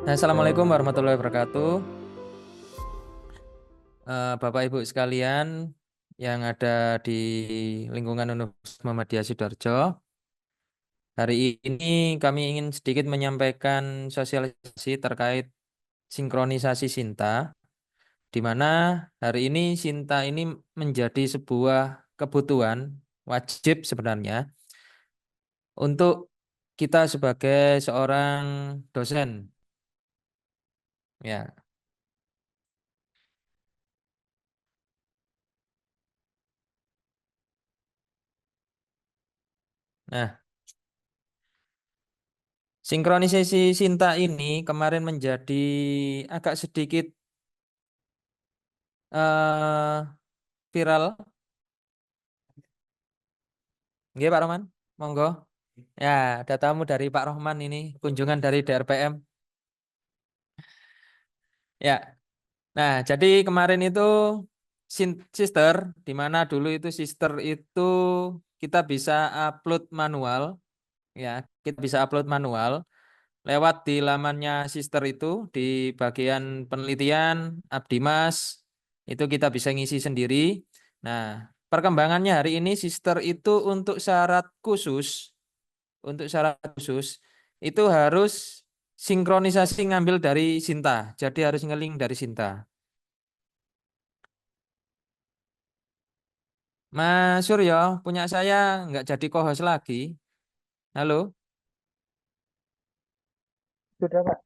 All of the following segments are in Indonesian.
Assalamualaikum warahmatullahi wabarakatuh. Bapak Ibu sekalian yang ada di lingkungan Universitas Muhammadiyah Sidoarjo. Hari ini kami ingin sedikit menyampaikan sosialisasi terkait sinkronisasi Sinta, di mana hari ini Sinta ini menjadi sebuah kebutuhan wajib sebenarnya untuk kita sebagai seorang dosen. Ya, nah, sinkronisasi Sinta ini kemarin menjadi agak sedikit eh viral. Nggih, Pak Rohman, monggo. Ya, ada tamu dari Pak Rohman ini, kunjungan dari DRPM. Ya, nah jadi kemarin itu sister, di mana dulu itu sister itu kita bisa upload manual, ya, kita bisa upload manual lewat di lamannya sister itu di bagian penelitian Abdimas itu kita bisa ngisi sendiri. Nah, perkembangannya hari ini sister itu untuk syarat khusus itu harus sinkronisasi ngambil dari Sinta. Jadi harus ngeling dari Sinta. Mas Suryo, punya saya nggak jadi co-host lagi. Halo? Sudah, Pak.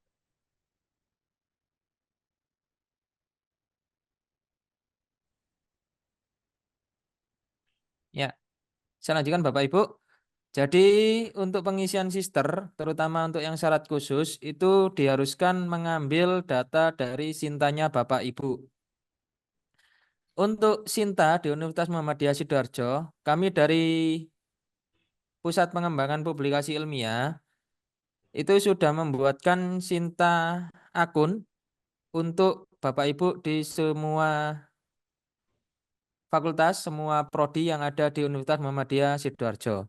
Ya, saya lanjutkan Bapak Ibu. Jadi untuk pengisian sister, terutama untuk yang syarat khusus, itu diharuskan mengambil data dari Sintanya Bapak Ibu. Untuk Sinta di Universitas Muhammadiyah Sidoarjo, kami dari Pusat Pengembangan Publikasi Ilmiah itu sudah membuatkan Sinta akun untuk Bapak Ibu di semua fakultas, semua prodi yang ada di Universitas Muhammadiyah Sidoarjo.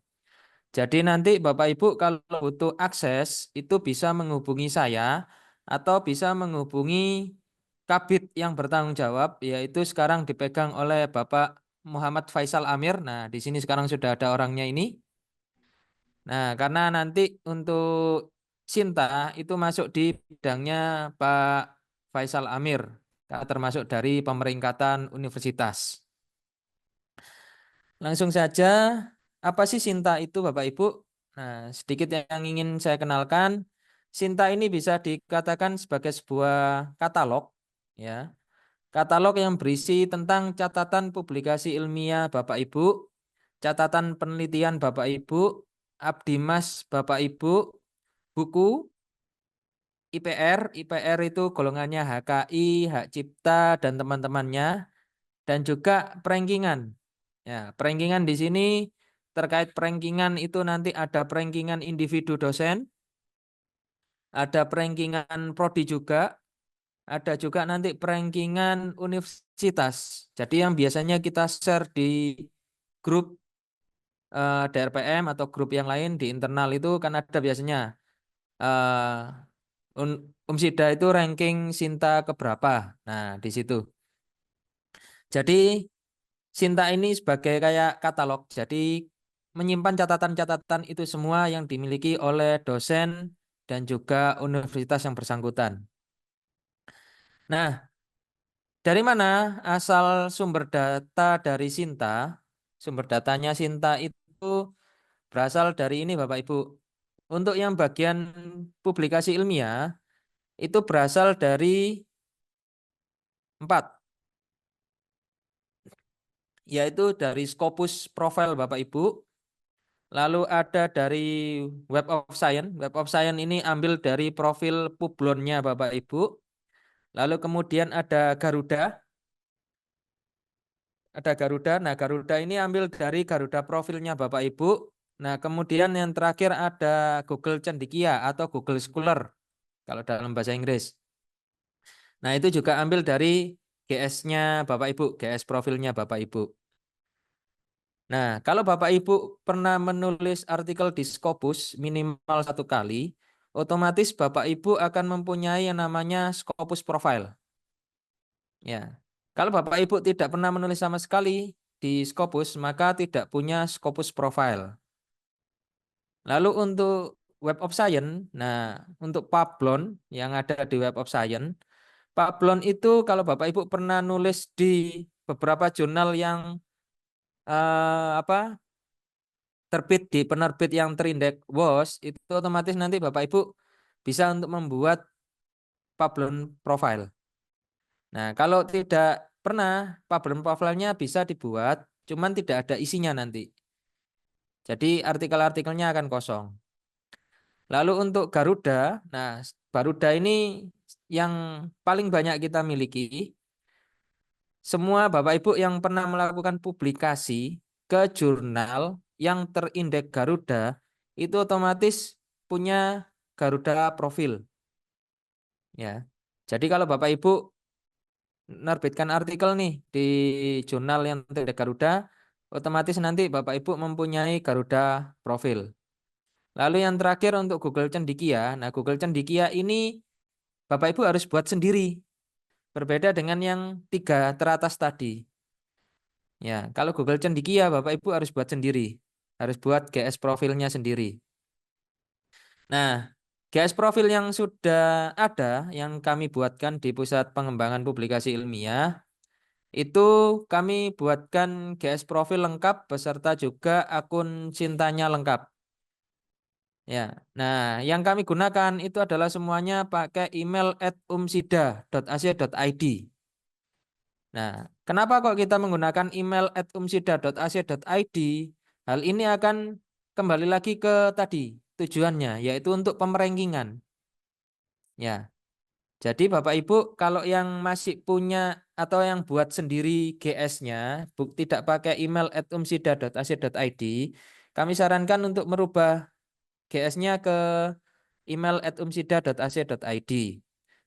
Jadi nanti Bapak Ibu kalau butuh akses itu bisa menghubungi saya atau bisa menghubungi Kabid yang bertanggung jawab, yaitu sekarang dipegang oleh Bapak Muhammad Faisal Amir. Nah, di sini sekarang sudah ada orangnya ini. Nah, karena nanti untuk Sinta itu masuk di bidangnya Pak Faisal Amir, termasuk dari pemeringkatan universitas. Langsung saja, apa sih Sinta itu Bapak Ibu? Nah, sedikit yang ingin saya kenalkan, Sinta ini bisa dikatakan sebagai sebuah katalog, ya. Katalog yang berisi tentang catatan publikasi ilmiah Bapak Ibu, catatan penelitian Bapak Ibu, abdimas Bapak Ibu, buku, IPR itu golongannya HKI, hak cipta dan teman-temannya, dan juga perankingan. Ya, perankingan di sini terkait perankingan itu nanti ada perankingan individu dosen, ada perankingan prodi juga, ada juga nanti perankingan universitas. Jadi yang biasanya kita share di grup DRPM atau grup yang lain di internal itu kan ada biasanya Umsida itu ranking Sinta keberapa. Nah, di situ. Jadi Sinta ini sebagai kayak katalog. Jadi menyimpan catatan-catatan itu semua yang dimiliki oleh dosen dan juga universitas yang bersangkutan. Nah, dari mana asal sumber data dari Sinta? Sumber datanya Sinta itu berasal dari ini Bapak Ibu. Untuk yang bagian publikasi ilmiah itu berasal dari 4, yaitu dari Scopus Profile Bapak Ibu, lalu ada dari Web of Science. Web of Science ini ambil dari profil Publonnya Bapak Ibu. Lalu kemudian ada Garuda, Nah, Garuda ini ambil dari Garuda profilnya Bapak Ibu. Nah, kemudian yang terakhir ada Google Cendekia atau Google Scholar kalau dalam bahasa Inggris. Nah, itu juga ambil dari GS-nya Bapak Ibu, GS profilnya Bapak Ibu. Nah, kalau Bapak Ibu pernah menulis artikel di Scopus minimal 1 kali, otomatis Bapak Ibu akan mempunyai yang namanya Scopus Profile. Ya. Kalau Bapak Ibu tidak pernah menulis sama sekali di Scopus, maka tidak punya Scopus Profile. Lalu untuk Web of Science, nah untuk Pablon yang ada di Web of Science, Pablon itu kalau Bapak Ibu pernah nulis di beberapa jurnal yang apa terbit di penerbit yang terindeks WOS, itu otomatis nanti Bapak Ibu bisa untuk membuat Pablon profile. Nah, kalau tidak pernah, Pablon profile-nya bisa dibuat, cuman tidak ada isinya nanti. Jadi artikel-artikelnya akan kosong. Lalu untuk Garuda, nah Garuda ini yang paling banyak kita miliki. Semua Bapak Ibu yang pernah melakukan publikasi ke jurnal yang terindeks Garuda, itu otomatis punya Garuda profil. Ya. Jadi kalau Bapak Ibu menerbitkan artikel nih di jurnal yang terindeks Garuda, otomatis nanti Bapak Ibu mempunyai Garuda profil. Lalu yang terakhir untuk Google Cendikia. Nah, Google Cendikia ini Bapak Ibu harus buat sendiri. Berbeda dengan yang 3 teratas tadi. Ya, kalau Google Cendikia Bapak Ibu harus buat sendiri. Harus buat GS profilnya sendiri. Nah, GS profil yang sudah ada yang kami buatkan di Pusat Pengembangan Publikasi Ilmiah, itu kami buatkan GS profil lengkap beserta juga akun cintanya lengkap. Ya, nah yang kami gunakan itu adalah semuanya pakai email @umsida.ac.id. Nah, kenapa kok kita menggunakan email @umsida.ac.id? Hal ini akan kembali lagi ke tadi tujuannya, yaitu untuk pemerankingan. Ya, jadi Bapak Ibu kalau yang masih punya atau yang buat sendiri GS-nya, tidak pakai email @umsida.ac.id, kami sarankan untuk merubah GS-nya ke email @umsida.ac.id.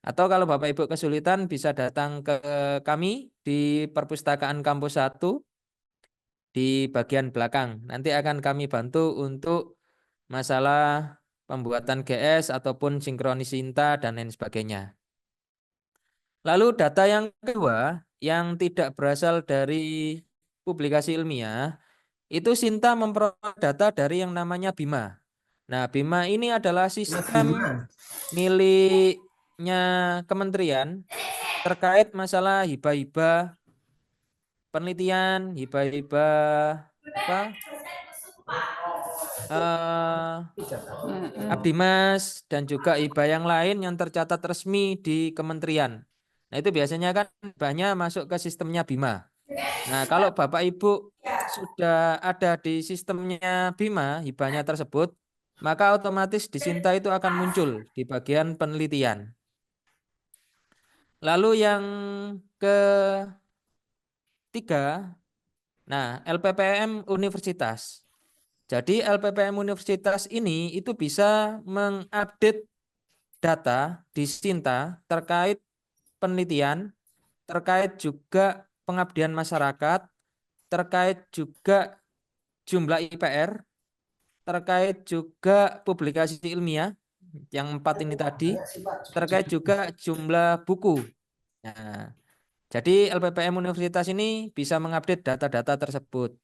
Atau kalau Bapak Ibu kesulitan bisa datang ke kami di Perpustakaan Kampus 1 di bagian belakang. Nanti akan kami bantu untuk masalah pembuatan GS ataupun sinkronis Sinta dan lain sebagainya. Lalu data yang kedua yang tidak berasal dari publikasi ilmiah, itu Sinta memperoleh data dari yang namanya BIMA. Nah, BIMA ini adalah sistem miliknya kementerian terkait masalah hibah-hibah penelitian, hibah-hibah apa? Abdimas dan juga hibah yang lain yang tercatat resmi di kementerian. Nah, itu biasanya kan hibahnya masuk ke sistemnya BIMA. Nah, kalau Bapak Ibu sudah ada di sistemnya BIMA, hibahnya tersebut, maka otomatis di Sinta itu akan muncul di bagian penelitian. Lalu yang ketiga, nah LPPM Universitas. Jadi LPPM Universitas ini itu bisa mengupdate data di Sinta terkait penelitian, terkait juga pengabdian masyarakat, terkait juga jumlah IPR, terkait juga publikasi ilmiah yang 4 ini tadi, terkait juga jumlah buku. Nah, jadi LPPM Universitas ini bisa mengupdate data-data tersebut.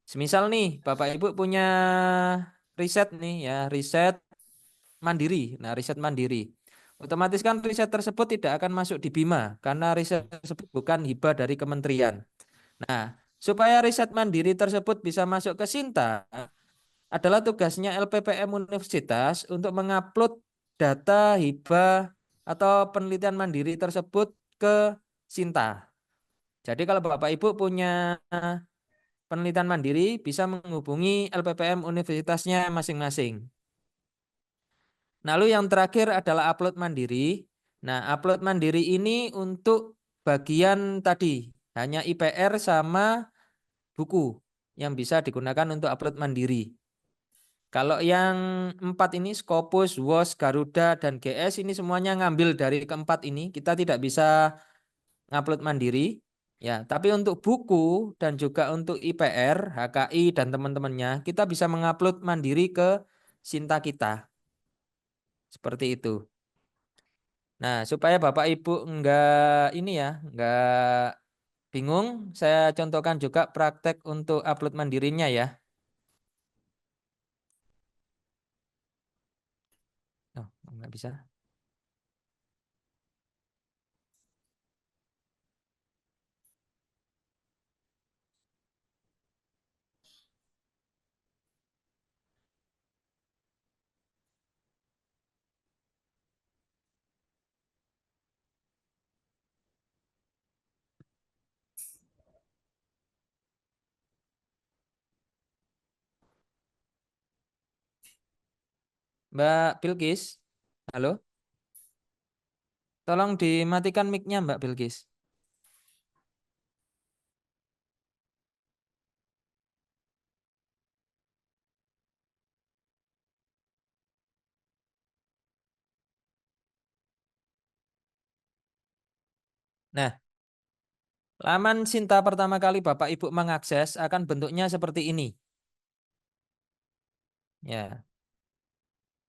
Semisal nih, Bapak Ibu punya riset nih ya, riset mandiri. Nah, riset mandiri. Otomatis kan riset tersebut tidak akan masuk di BIMA karena riset tersebut bukan hibah dari kementerian. Nah, supaya riset mandiri tersebut bisa masuk ke Sinta, adalah tugasnya LPPM Universitas untuk mengupload data hibah atau penelitian mandiri tersebut ke Sinta. Jadi kalau Bapak Ibu punya penelitian mandiri bisa menghubungi LPPM universitasnya masing-masing. Lalu yang terakhir adalah upload mandiri. Nah, upload mandiri ini untuk bagian tadi, hanya IPR sama buku yang bisa digunakan untuk upload mandiri. Kalau yang 4 ini, Scopus, WOS, Garuda, dan GS ini semuanya ngambil dari keempat ini. Kita tidak bisa ngupload mandiri. Ya, tapi untuk buku dan juga untuk IPR, HKI, dan teman-temannya, kita bisa mengupload mandiri ke Sinta kita. Seperti itu. Nah, supaya Bapak Ibu enggak ini ya, enggak bingung, saya contohkan juga praktek untuk upload mandirinya ya. Oh, enggak bisa. Mbak Bilkis, halo? Tolong dimatikan mic-nya Mbak Bilkis. Nah, laman Sinta pertama kali Bapak Ibu mengakses akan bentuknya seperti ini. Ya.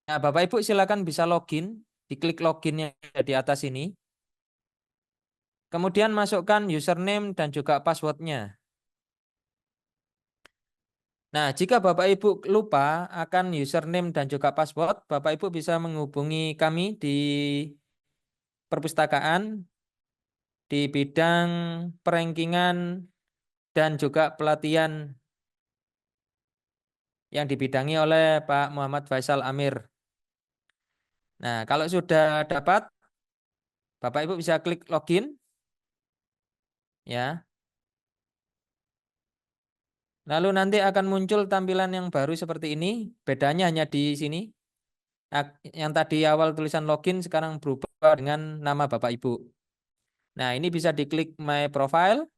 Nah, Bapak Ibu silakan bisa login, diklik login yang ada di atas ini. Kemudian masukkan username dan juga passwordnya. Nah, jika Bapak Ibu lupa akan username dan juga password, Bapak Ibu bisa menghubungi kami di perpustakaan di bidang perankingan dan juga pelatihan yang dibidangi oleh Pak Muhammad Faisal Amir. Nah, kalau sudah dapat, Bapak Ibu bisa klik login, ya. Lalu nanti akan muncul tampilan yang baru seperti ini. Bedanya hanya di sini. Yang tadi awal tulisan login sekarang berubah dengan nama Bapak Ibu. Nah, ini bisa diklik My Profile,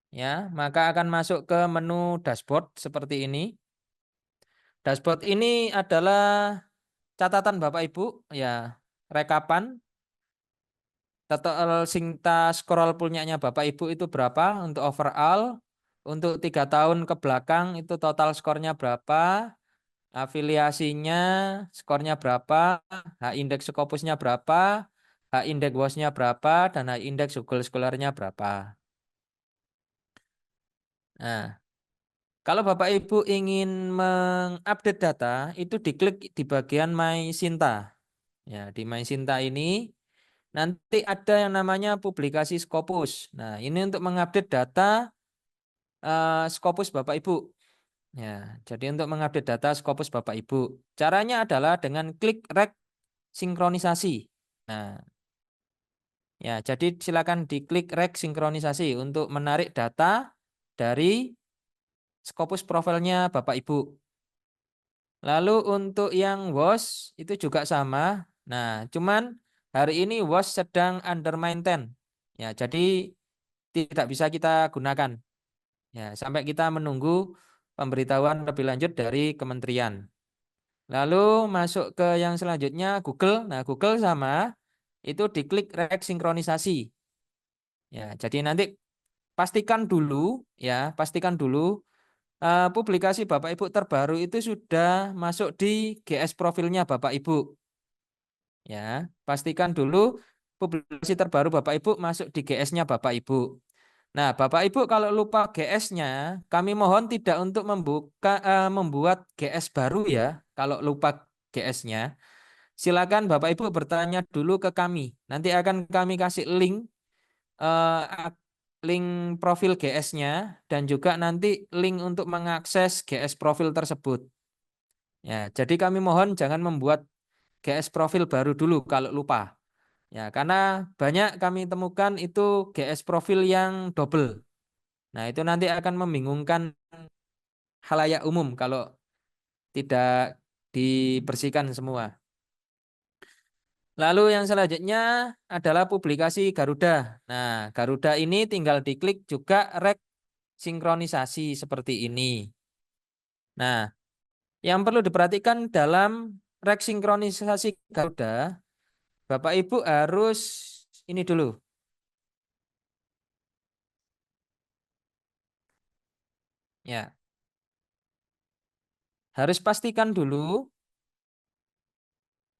ya. Maka akan masuk ke menu dashboard seperti ini. Dashboard ini adalah catatan Bapak Ibu, ya, rekapan total Sinta scroll punyanya Bapak Ibu itu berapa untuk overall, untuk 3 tahun ke belakang itu total skornya berapa, afiliasinya skornya berapa, H-index Scopusnya berapa, H-index WOS-nya berapa, dan H-index Google Scholar-nya berapa. Nah, kalau Bapak Ibu ingin mengupdate data, itu diklik di bagian My Sinta. Ya, di My Sinta ini nanti ada yang namanya publikasi Scopus. Nah, ini untuk mengupdate data Scopus Bapak Ibu. Ya, jadi untuk mengupdate data Scopus Bapak Ibu. Caranya adalah dengan klik rek sinkronisasi. Nah, ya, jadi silakan diklik rek sinkronisasi untuk menarik data dari Scopus profilnya Bapak Ibu. Lalu untuk yang WOS itu juga sama. Nah, cuman hari ini WOS sedang under maintenance. Ya, jadi tidak bisa kita gunakan. Ya, sampai kita menunggu pemberitahuan lebih lanjut dari kementerian. Lalu masuk ke yang selanjutnya Google. Nah, Google sama itu diklik rek sinkronisasi. Ya, jadi nanti pastikan dulu publikasi Bapak Ibu terbaru itu sudah masuk di GS profilnya Bapak Ibu. Ya, pastikan dulu publikasi terbaru Bapak Ibu masuk di GS-nya Bapak Ibu. Nah, Bapak Ibu kalau lupa GS-nya, kami mohon tidak untuk membuat GS baru ya. Kalau lupa GS-nya, silakan Bapak Ibu bertanya dulu ke kami. Nanti akan kami kasih eh, link profil GS-nya dan juga nanti link untuk mengakses GS profil tersebut. Ya, jadi kami mohon jangan membuat GS profil baru dulu kalau lupa. Ya, karena banyak kami temukan itu GS profil yang double. Nah, itu nanti akan membingungkan khalayak umum kalau tidak dibersihkan semua. Lalu yang selanjutnya adalah publikasi Garuda. Nah, Garuda ini tinggal diklik juga rek sinkronisasi seperti ini. Nah, yang perlu diperhatikan dalam rek sinkronisasi Garuda, Bapak Ibu harus ini dulu. Ya, harus pastikan dulu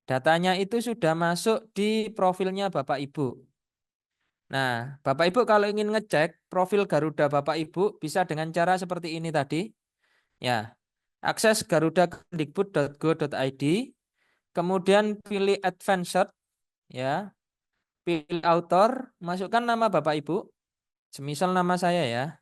datanya itu sudah masuk di profilnya Bapak Ibu. Nah, Bapak Ibu kalau ingin ngecek profil Garuda Bapak Ibu bisa dengan cara seperti ini tadi. Ya, akses garudakemdikbud.go.id, kemudian pilih Advanced, ya, pilih author, masukkan nama Bapak Ibu, semisal nama saya ya.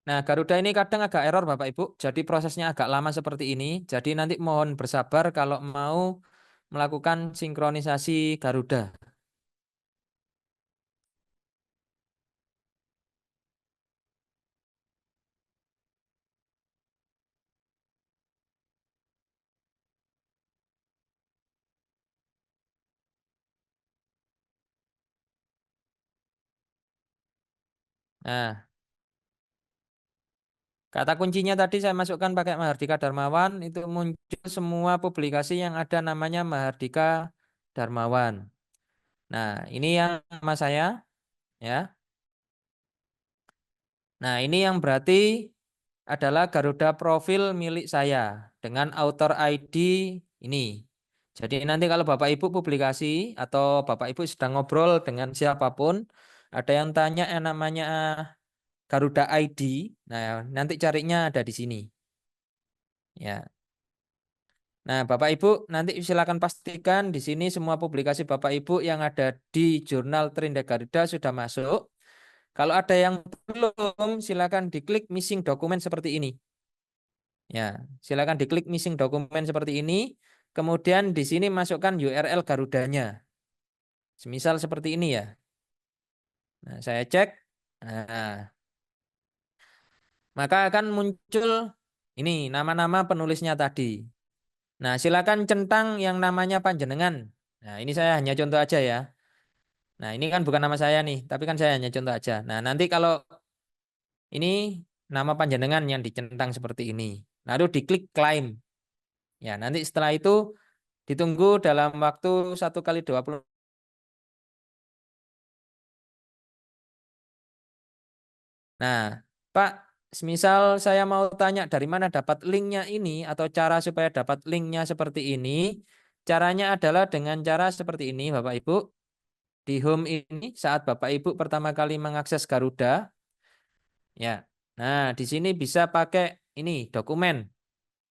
Nah, Garuda ini kadang agak error Bapak Ibu, jadi prosesnya agak lama seperti ini. Jadi nanti mohon bersabar kalau mau melakukan sinkronisasi Garuda. Nah, kata kuncinya tadi saya masukkan pakai Mahardika Darmawan, itu muncul semua publikasi yang ada namanya Mahardika Darmawan. Nah, ini yang nama saya, ya. Nah, ini yang berarti adalah Garuda profil milik saya dengan author ID ini. Jadi nanti kalau Bapak Ibu publikasi atau Bapak Ibu sedang ngobrol dengan siapapun, ada yang tanya yang namanya Garuda ID, nah nanti carinya ada di sini. Ya. Nah, Bapak Ibu nanti silakan pastikan di sini semua publikasi Bapak Ibu yang ada di jurnal Trinidad Garuda sudah masuk. Kalau ada yang belum, silakan diklik missing dokumen seperti ini. Ya, silakan diklik missing dokumen seperti ini. Kemudian di sini masukkan URL Garudanya. Semisal seperti ini ya. Nah, saya cek. Nah, maka akan muncul ini nama-nama penulisnya tadi. Nah, silakan centang yang namanya panjenengan. Nah, ini saya hanya contoh aja ya. Nah, ini kan bukan nama saya nih, tapi kan saya hanya contoh aja. Nah, nanti kalau ini nama panjenengan yang dicentang seperti ini. Lalu diklik claim. Ya, nanti setelah itu ditunggu dalam waktu 1 kali 20. Nah, Pak, semisal saya mau tanya dari mana dapat linknya ini atau cara supaya dapat linknya seperti ini, caranya adalah dengan cara seperti ini, Bapak Ibu. Di home ini saat Bapak Ibu pertama kali mengakses Garuda, ya. Nah, di sini bisa pakai ini dokumen,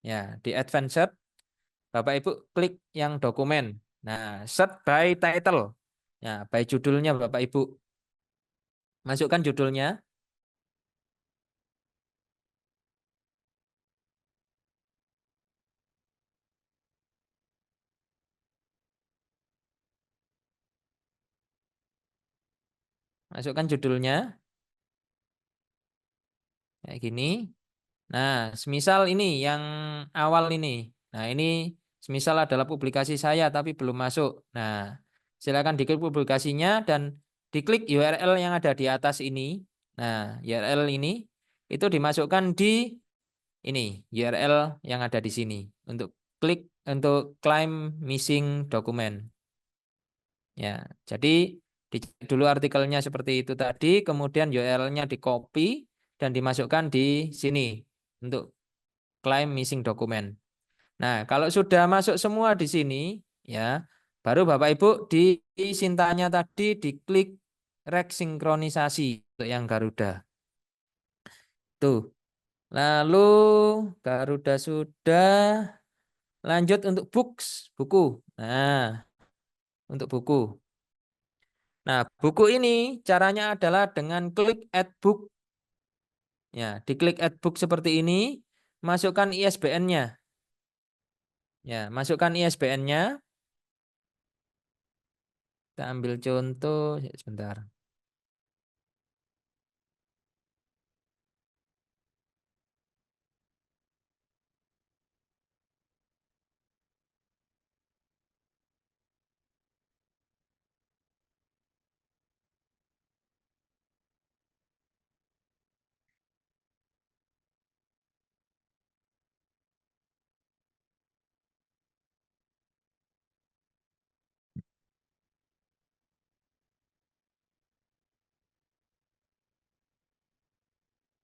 ya. Di Advanced, Bapak Ibu klik yang dokumen. Nah, search by title, ya, by judulnya Bapak Ibu. Masukkan judulnya, masukkan judulnya, kayak gini. Nah, semisal ini yang awal ini. Nah, ini semisal adalah publikasi saya tapi belum masuk. Nah, silakan diklik publikasinya dan diklik URL yang ada di atas ini. Nah, URL ini itu dimasukkan di ini URL yang ada di sini untuk klik untuk claim missing document. Ya, jadi dicek dulu artikelnya seperti itu tadi, kemudian URL-nya di copy dan dimasukkan di sini untuk claim missing document. Nah, kalau sudah masuk semua di sini, ya, baru Bapak Ibu di Sintanya tadi diklik rek sinkronisasi untuk yang Garuda. Tuh. Lalu Garuda sudah, lanjut untuk books, buku. Nah, untuk buku. Nah, buku ini caranya adalah dengan klik add book. Ya, diklik add book seperti ini, masukkan ISBN-nya. Ya, masukkan ISBN-nya. Kita ambil contoh sebentar.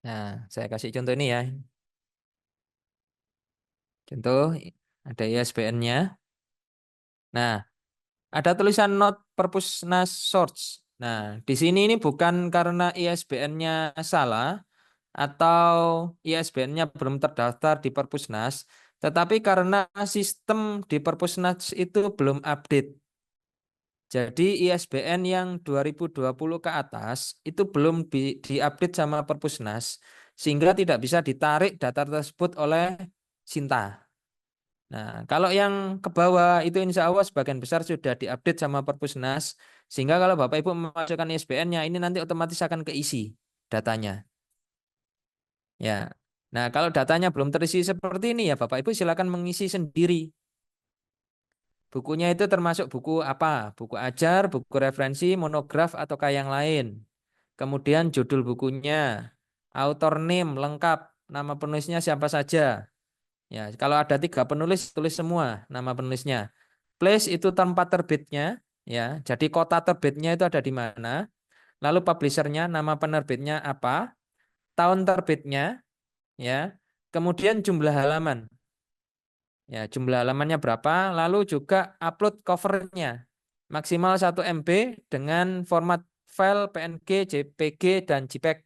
Nah, saya kasih contoh ini ya. Contoh, ada ISBN-nya. Nah, ada tulisan not Perpusnas source. Nah, di sini ini bukan karena ISBN-nya salah atau ISBN-nya belum terdaftar di Perpusnas, tetapi karena sistem di Perpusnas itu belum update. Jadi ISBN yang 2020 ke atas itu belum diupdate sama Perpusnas, sehingga tidak bisa ditarik data tersebut oleh Sinta. Nah, kalau yang ke bawah itu insya Allah sebagian besar sudah diupdate sama Perpusnas, sehingga kalau Bapak Ibu memasukkan ISBN-nya ini nanti otomatis akan keisi datanya. Ya. Nah, kalau datanya belum terisi seperti ini ya Bapak Ibu silakan mengisi sendiri. Bukunya itu termasuk buku apa? Buku ajar, buku referensi, monograf ataukah yang lain. Kemudian judul bukunya, author name lengkap, nama penulisnya siapa saja. Ya, kalau ada 3 penulis tulis semua nama penulisnya. Place itu tempat terbitnya, ya. Jadi kota terbitnya itu ada di mana. Lalu publishernya, nama penerbitnya apa, tahun terbitnya, ya. Kemudian jumlah halaman. Ya, jumlah halamannya berapa, lalu juga upload covernya. Maksimal 1 MB dengan format file PNG, JPG, dan JPEG.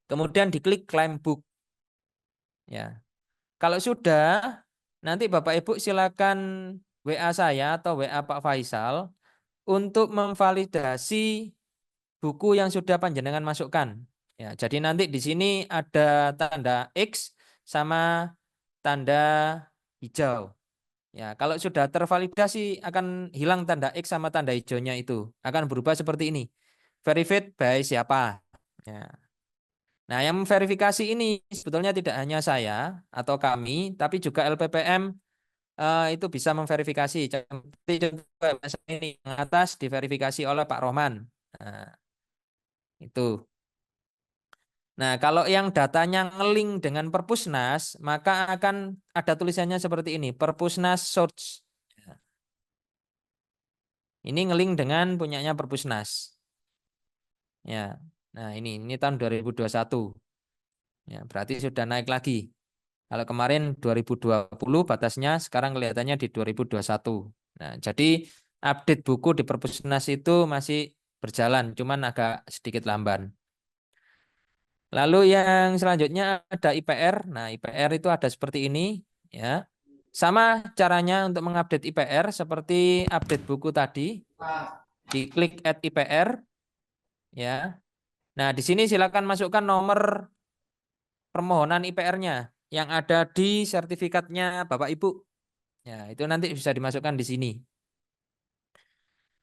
Kemudian diklik claim book. Ya. Kalau sudah, nanti Bapak Ibu silakan WA saya atau WA Pak Faisal untuk memvalidasi buku yang sudah panjenengan masukkan. Ya, jadi nanti di sini ada tanda X sama tanda hijau. Ya, kalau sudah tervalidasi akan hilang tanda X sama tanda hijaunya itu. Akan berubah seperti ini. Verified by siapa? Ya. Nah, yang memverifikasi ini sebetulnya tidak hanya saya atau kami, tapi juga LPPM itu bisa memverifikasi. Seperti contoh ini yang atas diverifikasi oleh Pak Rohman. Nah, itu. Nah, kalau yang datanya ngeling dengan Perpusnas, maka akan ada tulisannya seperti ini, Perpusnas Source. Ini ngeling dengan punyanya Perpusnas. Ya. Nah, ini tahun 2021. Ya, berarti sudah naik lagi. Kalau kemarin 2020 batasnya, sekarang kelihatannya di 2021. Nah, jadi update buku di Perpusnas itu masih berjalan, cuman agak sedikit lamban. Lalu yang selanjutnya ada IPR. Nah, IPR itu ada seperti ini, ya. Sama caranya untuk mengupdate IPR seperti update buku tadi. Diklik add IPR, ya. Nah, di sini silakan masukkan nomor permohonan IPR-nya yang ada di sertifikatnya Bapak Ibu. Ya, itu nanti bisa dimasukkan di sini.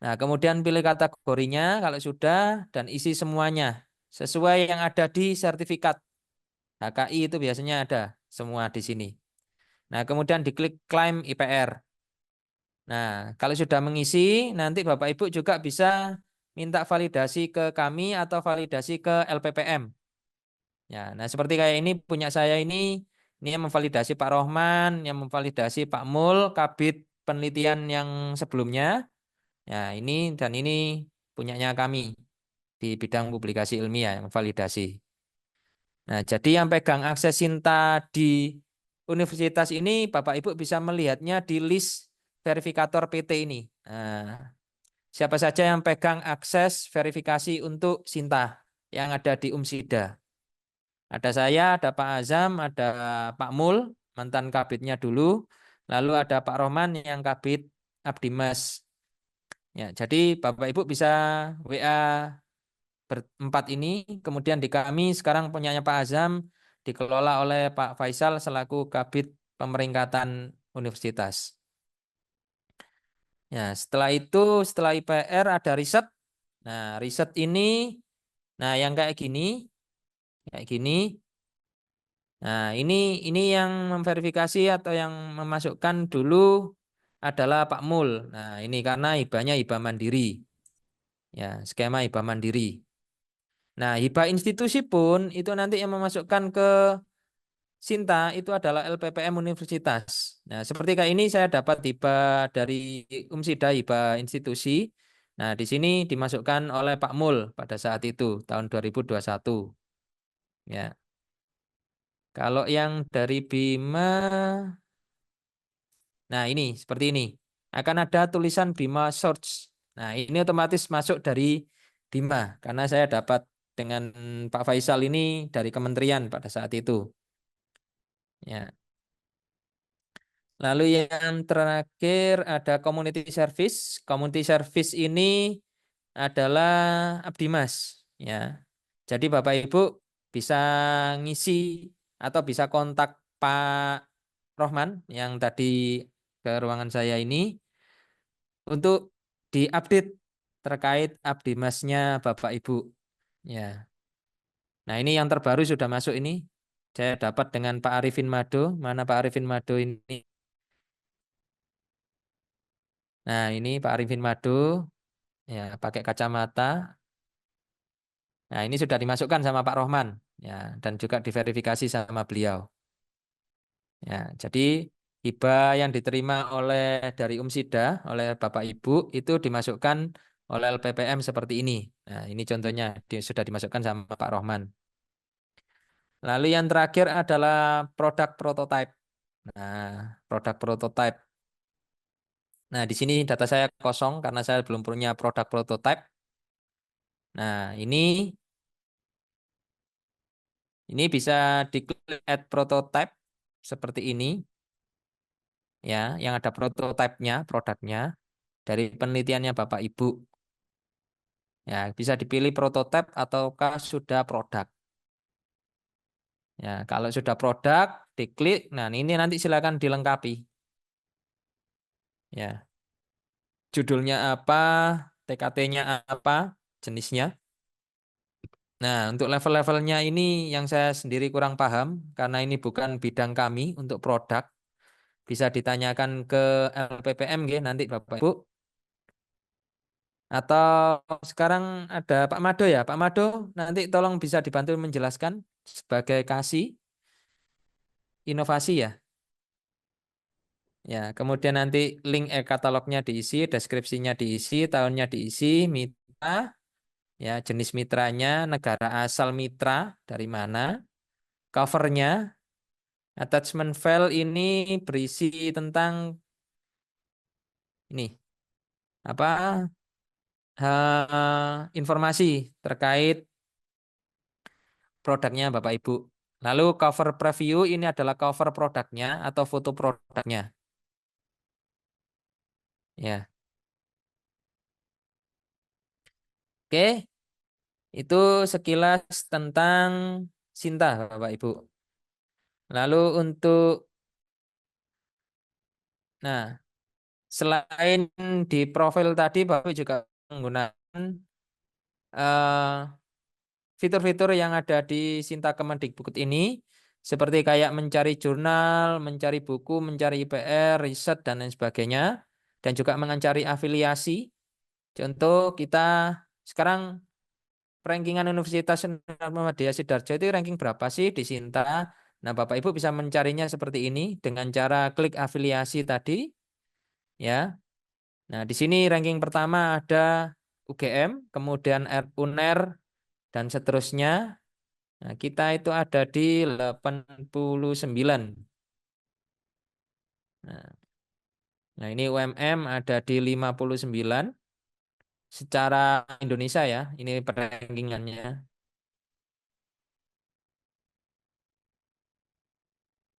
Nah, kemudian pilih kategorinya kalau sudah dan isi semuanya sesuai yang ada di sertifikat. HKI itu biasanya ada semua di sini. Nah, kemudian diklik klaim IPR. Nah, kalau sudah mengisi, nanti Bapak Ibu juga bisa minta validasi ke kami atau validasi ke LPPM. Ya, nah seperti kayak ini punya saya ini yang memvalidasi Pak Rohman, yang memvalidasi Pak Mul, Kabid penelitian yang sebelumnya. Ya, ini dan ini punyanya kami di bidang publikasi ilmiah yang validasi. Nah, jadi yang pegang akses Sinta di universitas ini, Bapak Ibu bisa melihatnya di list verifikator PT ini. Nah, siapa saja yang pegang akses verifikasi untuk Sinta yang ada di Umsida. Ada saya, ada Pak Azam, ada Pak Mul, mantan kabitnya dulu. Lalu ada Pak Rohman yang kabit Abdimas. Ya, jadi Bapak Ibu bisa WA berempat ini, kemudian di kami sekarang punyanya Pak Azam dikelola oleh Pak Faisal selaku Kabid Pemeringkatan Universitas. Ya, setelah itu, setelah IPR ada riset. Nah, riset ini, nah yang kayak gini. Nah, ini yang memverifikasi atau yang memasukkan dulu adalah Pak Mul. Nah, ini karena hibahnya hibah mandiri. Ya, skema hibah mandiri. Nah, hibah institusi pun itu nanti yang memasukkan ke Sinta itu adalah LPPM Universitas. Nah, seperti kayak ini saya dapat hibah dari Umsida hibah institusi. Nah, di sini dimasukkan oleh Pak Mul pada saat itu tahun 2021. Ya. Kalau yang dari Bima, nah ini seperti ini. Akan ada tulisan Bima Search. Nah, ini otomatis masuk dari Bima karena saya dapat dengan Pak Faisal ini dari kementerian pada saat itu. Ya. Lalu yang terakhir ada community service. Community service ini adalah Abdimas, ya. Jadi Bapak Ibu bisa ngisi atau bisa kontak Pak Rohman yang tadi ke ruangan saya ini untuk diupdate terkait Abdimasnya Bapak Ibu. Ya. Nah, ini yang terbaru sudah masuk ini. Saya dapat dengan Pak Arifin Mado. Mana Pak Arifin Mado ini? Nah, ini Pak Arifin Mado, ya, pakai kacamata. Nah, ini sudah dimasukkan sama Pak Rohman, ya, dan juga diverifikasi sama beliau. Ya, jadi hibah yang diterima oleh dari Umsida oleh Bapak Ibu itu dimasukkan oleh LPPM seperti ini. Nah, ini contohnya sudah dimasukkan sama Pak Rohman. Lalu yang terakhir adalah produk prototype. Nah, produk prototype. Nah, di sini data saya kosong karena saya belum punya produk prototype. Nah, ini bisa diklik add prototype seperti ini, ya, yang ada prototipenya, produknya dari penelitiannya Bapak Ibu. Ya, bisa dipilih prototipe ataukah sudah produk. Ya, kalau sudah produk, diklik. Nah, ini nanti silakan dilengkapi. Ya, judulnya apa, TKT-nya apa, jenisnya. Nah, untuk level-levelnya ini yang saya sendiri kurang paham karena ini bukan bidang kami untuk produk. Bisa ditanyakan ke LPPM nggih, nanti Bapak Ibu. Atau sekarang ada Pak Mado ya. Pak Mado nanti tolong bisa dibantu menjelaskan sebagai kasih inovasi ya. Ya, kemudian nanti link e-katalognya diisi, deskripsinya diisi, tahunnya diisi, mitra, ya, jenis mitranya, negara asal mitra dari mana, covernya, attachment file ini berisi tentang ini apa informasi terkait produknya Bapak Ibu. Lalu cover preview ini adalah cover produknya atau foto produknya. Ya, oke, itu sekilas tentang Sinta Bapak Ibu. Lalu untuk, nah, selain di profil tadi Bapak juga menggunakan eh, fitur-fitur yang ada di Sinta Kemendikbud ini seperti kayak mencari jurnal, mencari buku, mencari IPR, riset dan lain sebagainya dan juga mencari afiliasi. Contoh kita sekarang rankingan Universitas Muhammadiyah Sidoarjo itu ranking berapa sih di Sinta? Nah, Bapak Ibu bisa mencarinya seperti ini dengan cara klik afiliasi tadi, ya. Nah, di sini ranking pertama ada UGM, kemudian UNER dan seterusnya. Nah, kita itu ada di 89. Nah, ini UMM ada di 59 secara Indonesia ya. Ini rankingannya.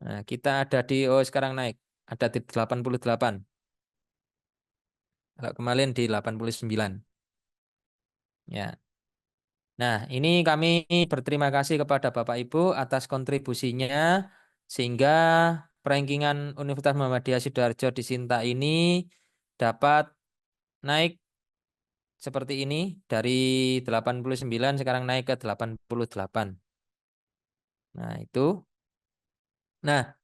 Nah, kita ada di sekarang naik. Ada di 88. Kalau kemarin di 89. Ya. Nah, ini kami berterima kasih kepada Bapak Ibu atas kontribusinya sehingga rankingan Universitas Muhammadiyah Sidoarjo di Sinta ini dapat naik seperti ini dari 89 sekarang naik ke 88. Nah, itu. Nah,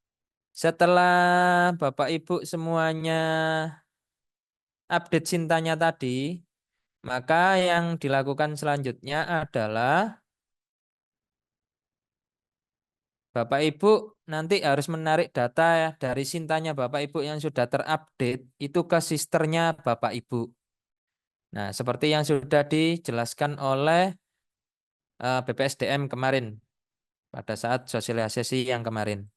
setelah Bapak Ibu semuanya update Sintanya tadi, maka yang dilakukan selanjutnya adalah Bapak Ibu nanti harus menarik data ya dari Sintanya Bapak Ibu yang sudah terupdate itu ke sisternya Bapak Ibu. Nah, seperti yang sudah dijelaskan oleh BPSDM kemarin. pada saat sosialisasi yang kemarin.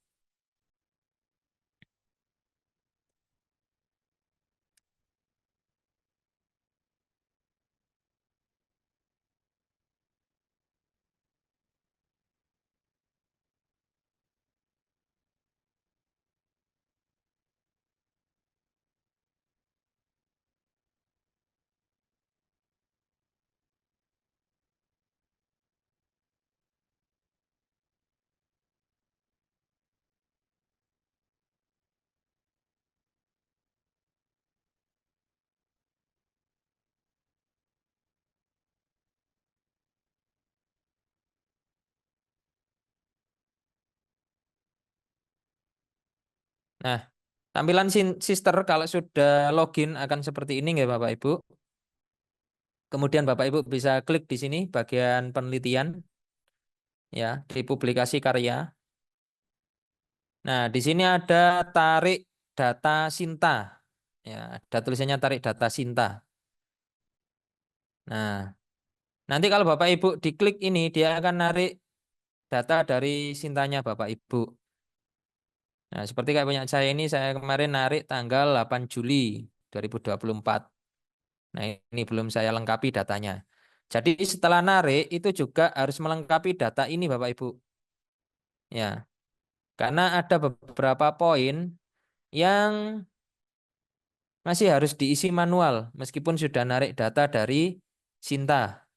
Nah, tampilan sister kalau sudah login akan seperti ini nggak Bapak Ibu. Kemudian Bapak Ibu bisa klik di sini bagian penelitian ya di publikasi karya. Nah, di sini ada tarik data Sinta. Ya, ada tulisannya tarik data Sinta. Nah, nanti kalau Bapak Ibu diklik ini dia akan narik data dari Sintanya Bapak Ibu. Nah, seperti kayak punya saya ini, saya kemarin narik tanggal 8 Juli 2024. Nah, ini belum saya lengkapi datanya. Jadi setelah narik itu juga harus melengkapi data ini Bapak Ibu. Ya, karena ada beberapa poin yang masih harus diisi manual meskipun sudah narik data dari Sinta.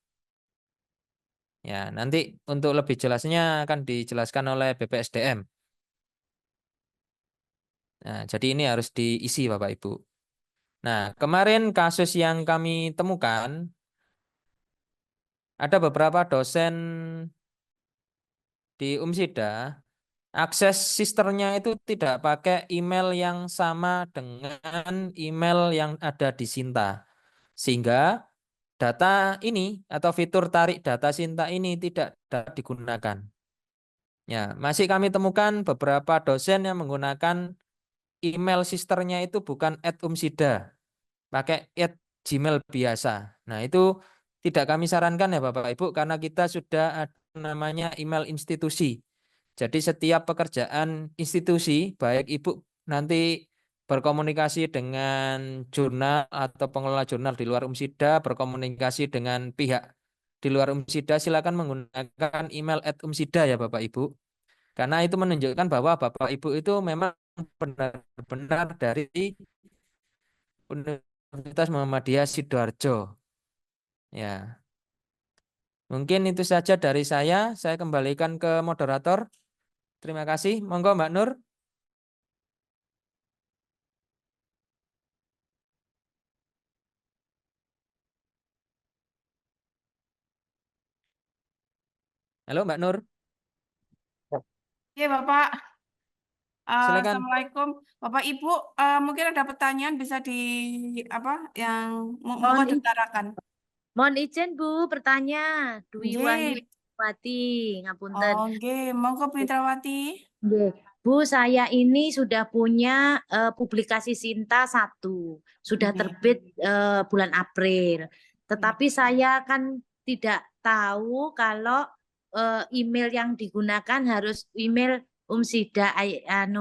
Ya, nanti untuk lebih jelasnya akan dijelaskan oleh BPSDM. Nah, jadi ini harus diisi Bapak Ibu. Nah, kemarin kasus yang kami temukan ada beberapa dosen di Umsida akses sisternya itu tidak pakai email yang sama dengan email yang ada di Sinta. Sehingga data ini atau fitur tarik data Sinta ini tidak dapat digunakan. Ya, masih kami temukan beberapa dosen yang menggunakan email sisternya itu bukan @umsida, pakai @gmail biasa. Nah, itu tidak kami sarankan ya Bapak Ibu karena kita sudah ada namanya email institusi. Jadi setiap pekerjaan institusi, baik Ibu nanti berkomunikasi dengan jurnal atau pengelola jurnal di luar Umsida, berkomunikasi dengan pihak di luar Umsida, silakan menggunakan email @umsida ya Bapak Ibu. Karena itu menunjukkan bahwa Bapak Ibu itu memang benar-benar dari Universitas Muhammadiyah Sidoarjo. Ya, mungkin itu saja dari saya. Saya kembalikan ke moderator. Terima kasih. Monggo Mbak Nur. Halo Mbak Nur. Ya Bapak, Silakan. Assalamualaikum Bapak Ibu. Mungkin ada pertanyaan bisa di apa yang monggo Mohon, diutarakan. mohon izin Bu, bertanya. Dwi Nggih. Wahyuwati, ngapunten. Oh, nggih, monggo Pitrawati. Nggih. Bu, saya ini sudah punya publikasi Sinta 1, sudah Nggih. terbit bulan April. Tetapi saya kan tidak tahu kalau email yang digunakan harus email Umsida,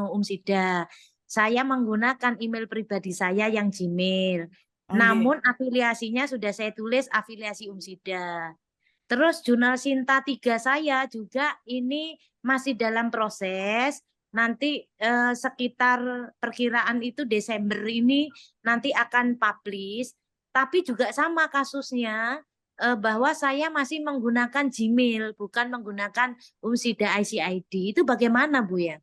Umsida. Saya menggunakan email pribadi saya yang Gmail. Oh, nggih. Namun afiliasinya sudah saya tulis afiliasi Umsida. Terus jurnal Sinta 3 saya juga ini masih dalam proses. Nanti sekitar perkiraan itu Desember ini nanti akan publish. Tapi juga sama kasusnya bahwa saya masih menggunakan Gmail, bukan menggunakan Umsida ICID. Itu bagaimana Bu ya?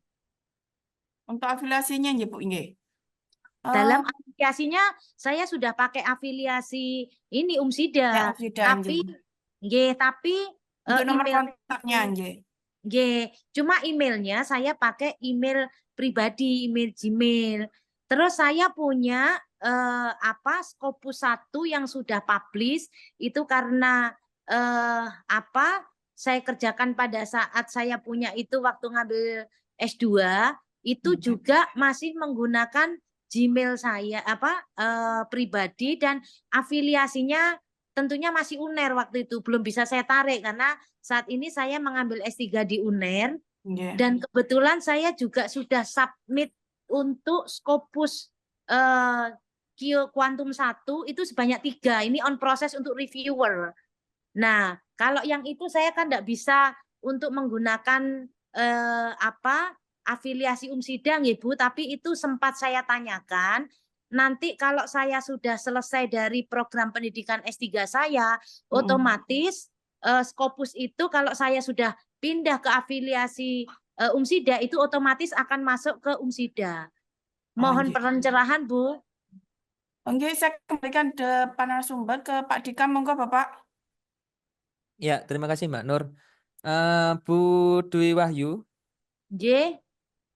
Untuk afiliasinya nggih Bu, nggih. Dalam afiliasinya saya sudah pakai afiliasi ini Umsida, Ya, Umsida, tapi nggih. tapi Untuk nomor email kontaknya nggih. Cuma emailnya saya pakai email pribadi, email Gmail. Terus saya punya Scopus 1 yang sudah publish itu karena saya kerjakan pada saat saya punya itu waktu ngambil S2 itu juga masih menggunakan Gmail saya pribadi dan afiliasinya tentunya masih UNER waktu itu, belum bisa saya tarik karena saat ini saya mengambil S3 di UNER Nggih. dan kebetulan saya juga sudah submit untuk Scopus Quantum 1 itu sebanyak 3. Ini on proses untuk reviewer. Nah, kalau yang itu saya kan tidak bisa untuk menggunakan afiliasi UMSIDA, Bu, tapi itu sempat saya tanyakan. Nanti kalau saya sudah selesai dari program pendidikan S3 saya, otomatis Scopus itu kalau saya sudah pindah ke afiliasi UMSIDA itu otomatis akan masuk ke UMSIDA. Mohon nggih. pencerahan, Bu. Oke, saya kembalikan ke narasumber ke Pak Dika, monggo Bapak. Ya, terima kasih Mbak Nur. Bu Dwi Wahyu, J.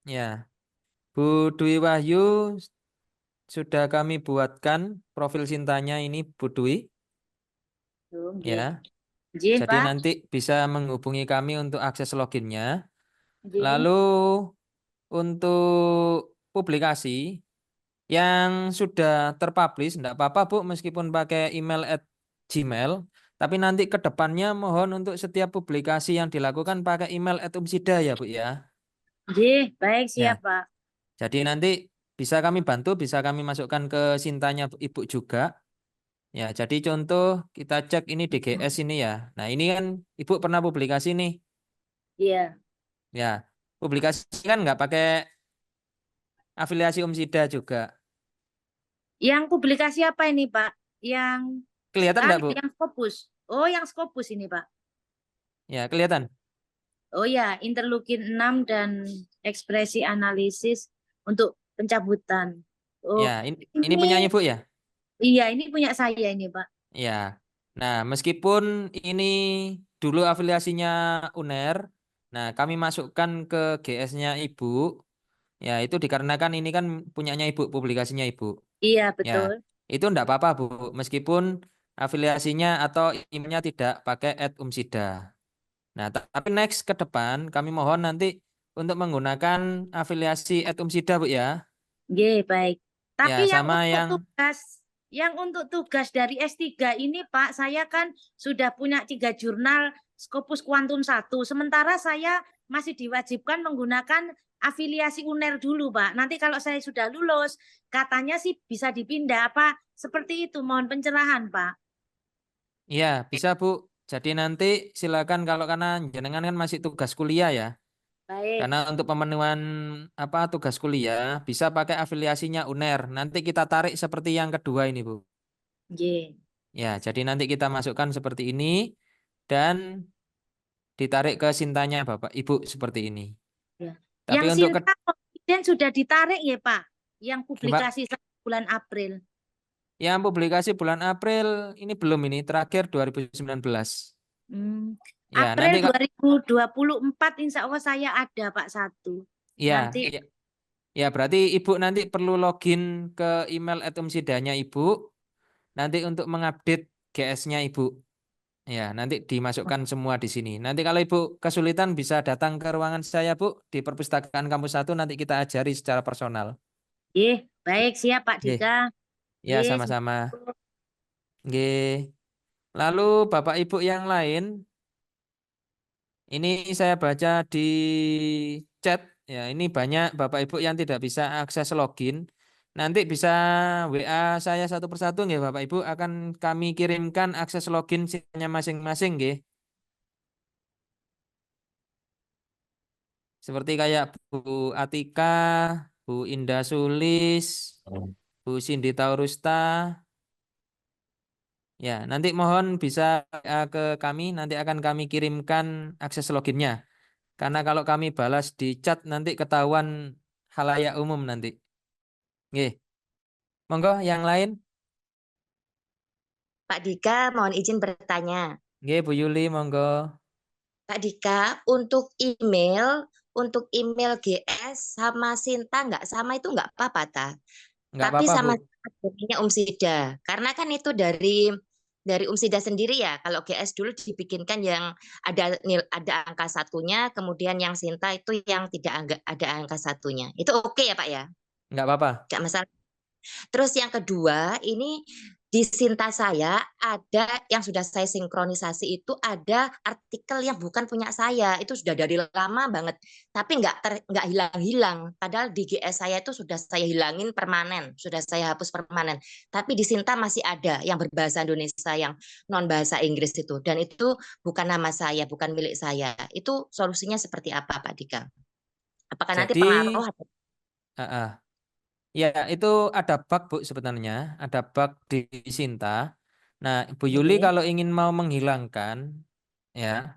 ya, Bu Dwi Wahyu sudah kami buatkan profil Sintanya ini Bu Dwi, ya. J, Jadi Pak. nanti bisa menghubungi kami untuk akses loginnya. J. Lalu untuk publikasi yang sudah terpublish, enggak apa-apa Bu, meskipun pakai email @gmail, tapi nanti ke depannya mohon untuk setiap publikasi yang dilakukan pakai email @umsida ya Bu ya. J, baik Ya, siap Pak. jadi nanti bisa kami bantu, bisa kami masukkan ke Sintanya Ibu juga. Ya, jadi contoh kita cek ini DGS ini ya. Nah, ini kan Ibu pernah publikasi nih. Iya. Ya, publikasi kan nggak pakai afiliasi Umsida juga. Yang publikasi apa ini Pak? Yang Kelihatan nggak Bu? yang Scopus. Oh, yang Scopus ini Pak. Ya, kelihatan. Oh ya, interleukin 6 dan ekspresi analisis untuk pencabutan. Oh, Ya, ini punya Ibu ya? iya, ini punya saya ini, Pak. Ya. Nah, meskipun ini dulu afiliasinya UNER, nah kami masukkan ke GS-nya Ibu. Ya, itu dikarenakan ini kan punyanya Ibu, publikasinya Ibu. Iya, Ya, betul. itu enggak apa-apa, Bu. Meskipun afiliasinya atau emailnya tidak pakai @umsida. Nah, tapi next ke depan kami mohon nanti untuk menggunakan afiliasi @umsida, Bu ya. Oke, baik. Ya, Tapi sama yang yang untuk tugas dari S3 ini, Pak, saya kan sudah punya 3 jurnal Scopus Quantum 1. Sementara saya masih diwajibkan menggunakan afiliasi UNER dulu, Pak. Nanti kalau saya sudah lulus, katanya sih bisa dipindah apa seperti itu. Mohon pencerahan, Pak. ya bisa, Bu. Jadi nanti silakan kalau karena jenengan kan masih tugas kuliah ya. Baik. Karena untuk pemenuhan tugas kuliah bisa pakai afiliasinya UNER. Nanti kita tarik seperti yang kedua ini, Bu. Oke. Ya, jadi nanti kita masukkan seperti ini dan ditarik ke Sintanya Bapak Ibu seperti ini. Ya. Tapi Yang untuk Sinta Presiden sudah ditarik ya, Pak? Yang Gimana? publikasi bulan April. Yang publikasi bulan April ini belum, ini terakhir 2019. Ya, April nanti 2024 insya Allah saya ada Pak 1. ya, Nanti ya, ya berarti Ibu nanti perlu login ke email @umsidanya Ibu. Nanti untuk mengupdate GS-nya Ibu. Ya, nanti dimasukkan semua di sini. Nanti kalau Ibu kesulitan bisa datang ke ruangan saya, Bu, di Perpustakaan Kampus 1 nanti kita ajari secara personal. baik siap Pak Nggih. Dika. Ya, sama-sama. Nggih. Lalu Bapak Ibu yang lain, ini saya baca di chat ya, ini banyak Bapak Ibu yang tidak bisa akses login. Nanti bisa WA saya satu persatu nggih Bapak Ibu, akan kami kirimkan akses login nya masing-masing nggih. Seperti kayak Bu Atika, Bu Indah Sulis, Bu Cindy Taurusta. Ya, nanti mohon bisa ke kami, nanti akan kami kirimkan akses loginnya. Karena kalau kami balas di chat nanti ketahuan khalayak umum nanti. Nggih. Monggo yang lain. Pak Dika, mohon izin bertanya. Nggih, Bu Yuli, monggo. Pak Dika, untuk email GS sama Sinta nggak sama itu nggak apa-apa, ta? Nggak Tapi apa-apa, Bu. sama adminnya Umsida. Karena kan itu dari Umsida sendiri ya. Kalau GS dulu dibikinkan yang ada angka satunya, kemudian yang Sinta itu yang tidak ada angka satunya. Itu oke ya Pak ya? Nggak apa-apa. Nggak masalah. Terus yang kedua, ini di Sinta saya ada yang sudah saya sinkronisasi itu ada artikel yang bukan punya saya, itu sudah dari lama banget, tapi nggak hilang-hilang. Padahal di GS saya itu sudah saya hilangin permanen, sudah saya hapus permanen. Tapi di Sinta masih ada yang berbahasa Indonesia, yang non bahasa Inggris itu, dan itu bukan nama saya, bukan milik saya. Itu solusinya seperti apa, Pak Dika? Apakah nanti Jadi pengaruh? ya itu ada bug Bu sebenarnya, ada bug di Sinta. Nah, Bu Yuli Oke. kalau ingin mau menghilangkan, ya,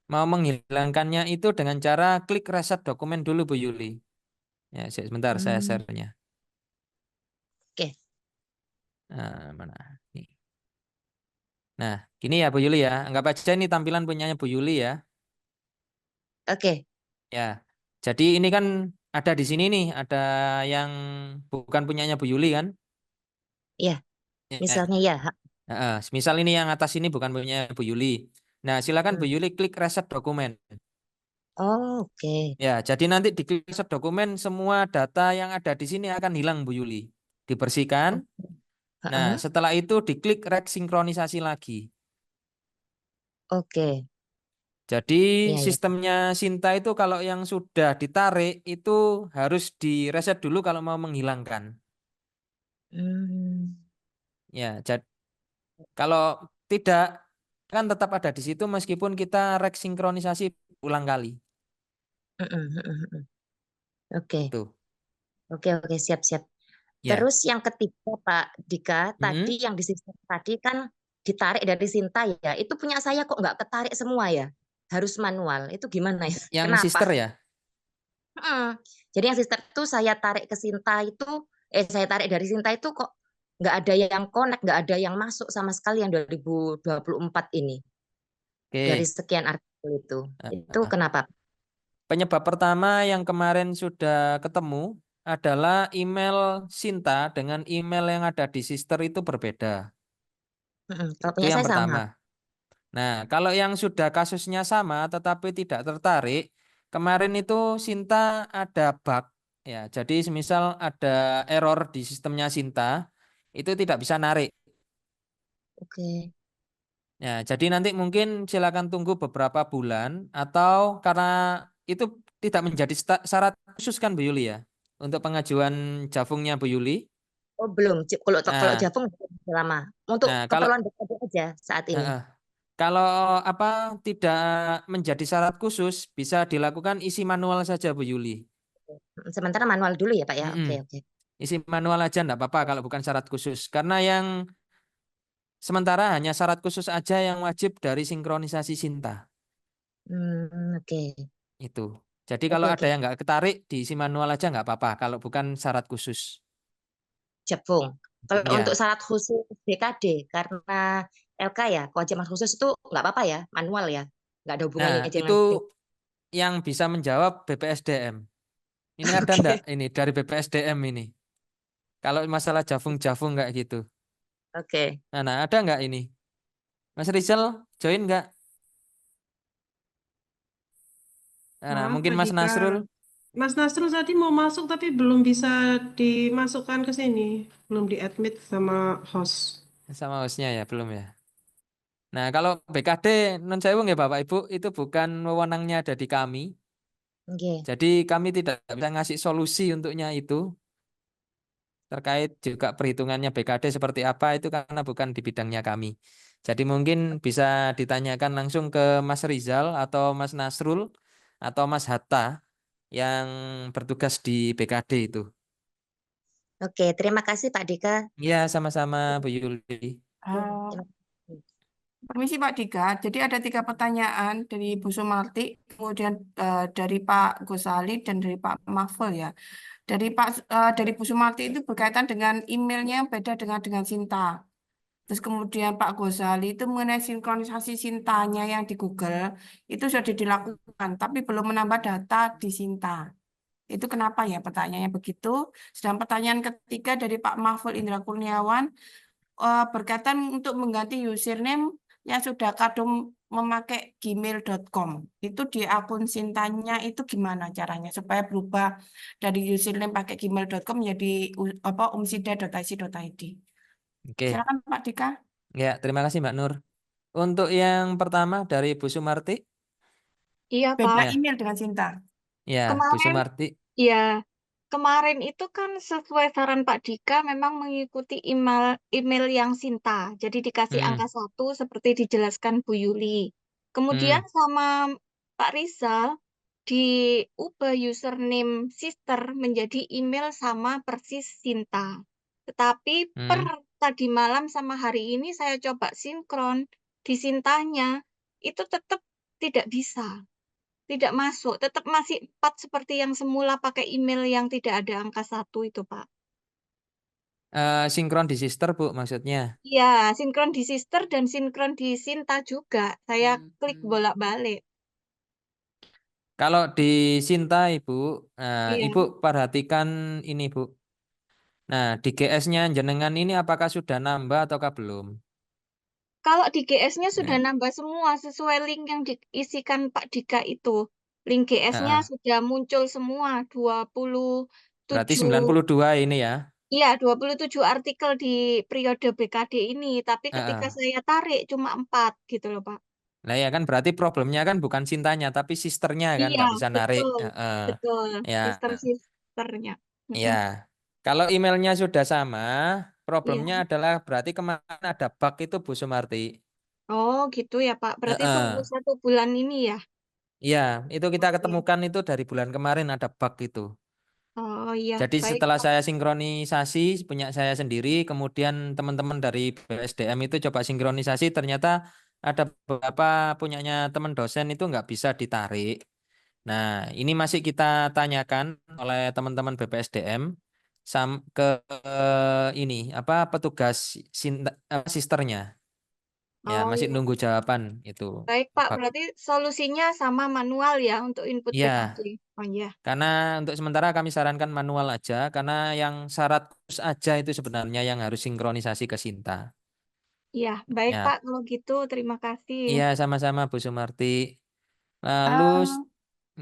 mau menghilangkannya itu dengan cara klik reset dokumen dulu Bu Yuli. Ya, sebentar saya Hmm, share-nya. Oke, Nah, mana? Nih. Nah, gini ya Bu Yuli ya. Anggap aja ini tampilan punyanya Bu Yuli ya. oke, Ya. Jadi ini kan ada di sini nih, ada yang bukan punyanya Bu Yuli kan? ya, Ya. misalnya ya. Misal ini yang atas ini bukan punya Bu Yuli. Nah, silakan Bu Hmm. Yuli klik reset dokumen. Oh, oke. Ya, jadi nanti di klik reset dokumen semua data yang ada di sini akan hilang Bu Yuli. Dibersihkan. Nah, Heeh. setelah itu diklik sinkronisasi lagi. Oke, Jadi iya ya. sistemnya Sinta itu kalau yang sudah ditarik itu harus di reset dulu kalau mau menghilangkan. Hmm. Ya, jadi kalau tidak kan tetap ada di situ meskipun kita sinkronisasi ulang kali. Mm-mm, mm-mm, mm-mm. Oke, Tuh. oke, siap. Ya. Terus yang ketiga, Pak Dika, Mm-mm. tadi yang di sistem tadi kan ditarik dari Sinta ya. Itu punya saya kok nggak ketarik semua ya? Harus manual. Itu gimana ya? Yang Kenapa? sister ya. Mm. Jadi yang sister itu saya tarik ke Sinta itu, saya tarik dari Sinta itu kok nggak ada yang connect, nggak ada yang masuk sama sekali yang 2024 ini. Dari Oke. sekian artikel itu. Nah, Itu kenapa? penyebab pertama yang kemarin sudah ketemu adalah email Sinta dengan email yang ada di sister itu berbeda. Mm-mm. Kalau Itu punya yang saya sama. pertama. Nah, kalau yang sudah kasusnya sama tetapi tidak tertarik, kemarin itu Sinta ada bug ya. Jadi semisal ada error di sistemnya Sinta, itu tidak bisa narik. Oke. Ya, jadi nanti mungkin silakan tunggu beberapa bulan atau karena itu tidak menjadi syarat khusus kan Bu Yuli ya untuk pengajuan Javungnya Bu Yuli. Oh, belum. Kalau Nah, Japung belum lama. Untuk kalau keperluan BKD aja saat ini. eh, kalau apa tidak menjadi syarat khusus bisa dilakukan isi manual saja Bu Yuli. Sementara manual dulu ya, Pak ya. Mm-mm. Oke. Isi manual aja enggak apa-apa kalau bukan syarat khusus. Karena yang sementara hanya syarat khusus aja yang wajib dari sinkronisasi Sinta. Oke. Itu. Jadi kalau ada Oke. yang nggak ketarik diisi manual aja nggak apa-apa kalau bukan syarat khusus. Japung. Kalau untuk Ya. syarat khusus BKD karena LK ya, kewajiban khusus itu nggak apa-apa ya, manual ya. Nggak ada Nah, hubungannya itu dengan. yang bisa menjawab BPSDM. Ini ada enggak Oke. ini dari BPSDM ini? Kalau masalah javung-javung kayak gitu. Oke. Nah, ada enggak ini? Mas Rizal join enggak? Nah, Maaf, mungkin Pak Mas Dika. Nasrul. Mas Nasrul tadi mau masuk tapi belum bisa dimasukkan ke sini. Belum di-admit sama host. Sama hostnya ya, belum ya. Nah, kalau BKD non sewu nggih Bapak Ibu, itu bukan wewenangnya ada di kami. Oke. Jadi kami tidak bisa ngasih solusi untuknya itu. Terkait juga perhitungannya BKD seperti apa itu karena bukan di bidangnya kami. Jadi mungkin bisa ditanyakan langsung ke Mas Rizal atau Mas Nasrul atau Mas Hatta yang bertugas di BKD itu. Oke, terima kasih Pak Dika. Iya, sama-sama Bu Yuli. Terima kasih. Permisi Pak Dika, jadi ada 3 pertanyaan dari Bu Sumarti, kemudian dari Pak Gosali dan dari Pak Mahful ya. Dari Bu Sumarti itu berkaitan dengan emailnya yang beda dengan Sinta. Terus kemudian Pak Gosali itu mengenai sinkronisasi Sintanya yang di Google itu sudah dilakukan, tapi belum menambah data di Sinta. Itu kenapa ya pertanyaannya begitu? Sedang pertanyaan ketiga dari Pak Mahful Indra Kurniawan berkaitan untuk mengganti username yang sudah kadung memakai gmail.com. Itu di akun Sintanya itu gimana caranya supaya berubah dari username pakai gmail.com menjadi umsida.ic.id. Oke, Silakan Pak Dika. ya terima kasih Mbak Nur. Untuk yang pertama dari Bu Sumarti, Iya, Beda Pak. ya, email dengan Sinta. ya Bu Kemarin, Sumarti, ya, kemarin itu kan sesuai saran Pak Dika memang mengikuti email yang Sinta. Jadi dikasih hmm, angka 1 seperti dijelaskan Bu Yuli. Kemudian hmm, sama Pak Rizal diubah username sister menjadi email sama persis Sinta. Tetapi per hmm. tadi malam sama hari ini saya coba sinkron di Sintanya, itu tetap tidak bisa. Tidak masuk, tetap masih 4 seperti yang semula pakai email yang tidak ada angka 1 itu, Pak. Sinkron di sister Bu maksudnya. Iya, sinkron di sister dan sinkron di Sinta juga. Saya klik bolak-balik. Kalau di Sinta Ibu, Iya. Ibu perhatikan ini Bu. Nah, di GS-nya jenengan ini apakah sudah nambah ataukah belum? Kalau di GS-nya sudah Ya, nambah semua sesuai link yang diisikan Pak Dika itu. Link GS-nya heeh. sudah muncul semua Berarti 27. 92 ini ya. Iya, 27 artikel di periode BKD ini, tapi ketika Heeh. saya tarik cuma 4 gitu loh, Pak. Nah ya kan berarti problemnya kan bukan cintanya tapi sisternya kan Iya, nggak bisa narik. betul, Heeh. betul. Ya, Sister-sisternya. ya. Mm-mm. Kalau emailnya sudah sama, Iya. problemnya adalah berarti kemarin ada bug itu Bu Sumarti. Oh, gitu ya, Pak. Berarti tunggu Heeh. 1 bulan ini ya. Iya, itu kita Oke. ketemukan itu dari bulan kemarin ada bug itu. Oh, iya, Jadi baik, setelah Pak. saya sinkronisasi punya saya sendiri, kemudian teman-teman dari BSDM itu coba sinkronisasi, ternyata ada beberapa punyanya teman dosen itu nggak bisa ditarik. Nah, ini masih kita tanyakan oleh teman-teman BPSDM ke ini apa petugas sisternya. Ya, Oh, masih iya. nunggu jawaban itu. Baik, Pak. Bug. Berarti solusinya sama manual ya untuk input BKD. Ya, Oh, iya. karena untuk sementara kami sarankan manual aja, karena yang syarat khusus aja itu sebenarnya yang harus sinkronisasi ke Sinta. Iya, baik, Ya, Pak. Kalau gitu, terima kasih. iya sama-sama Bu Sumarti. Lalu,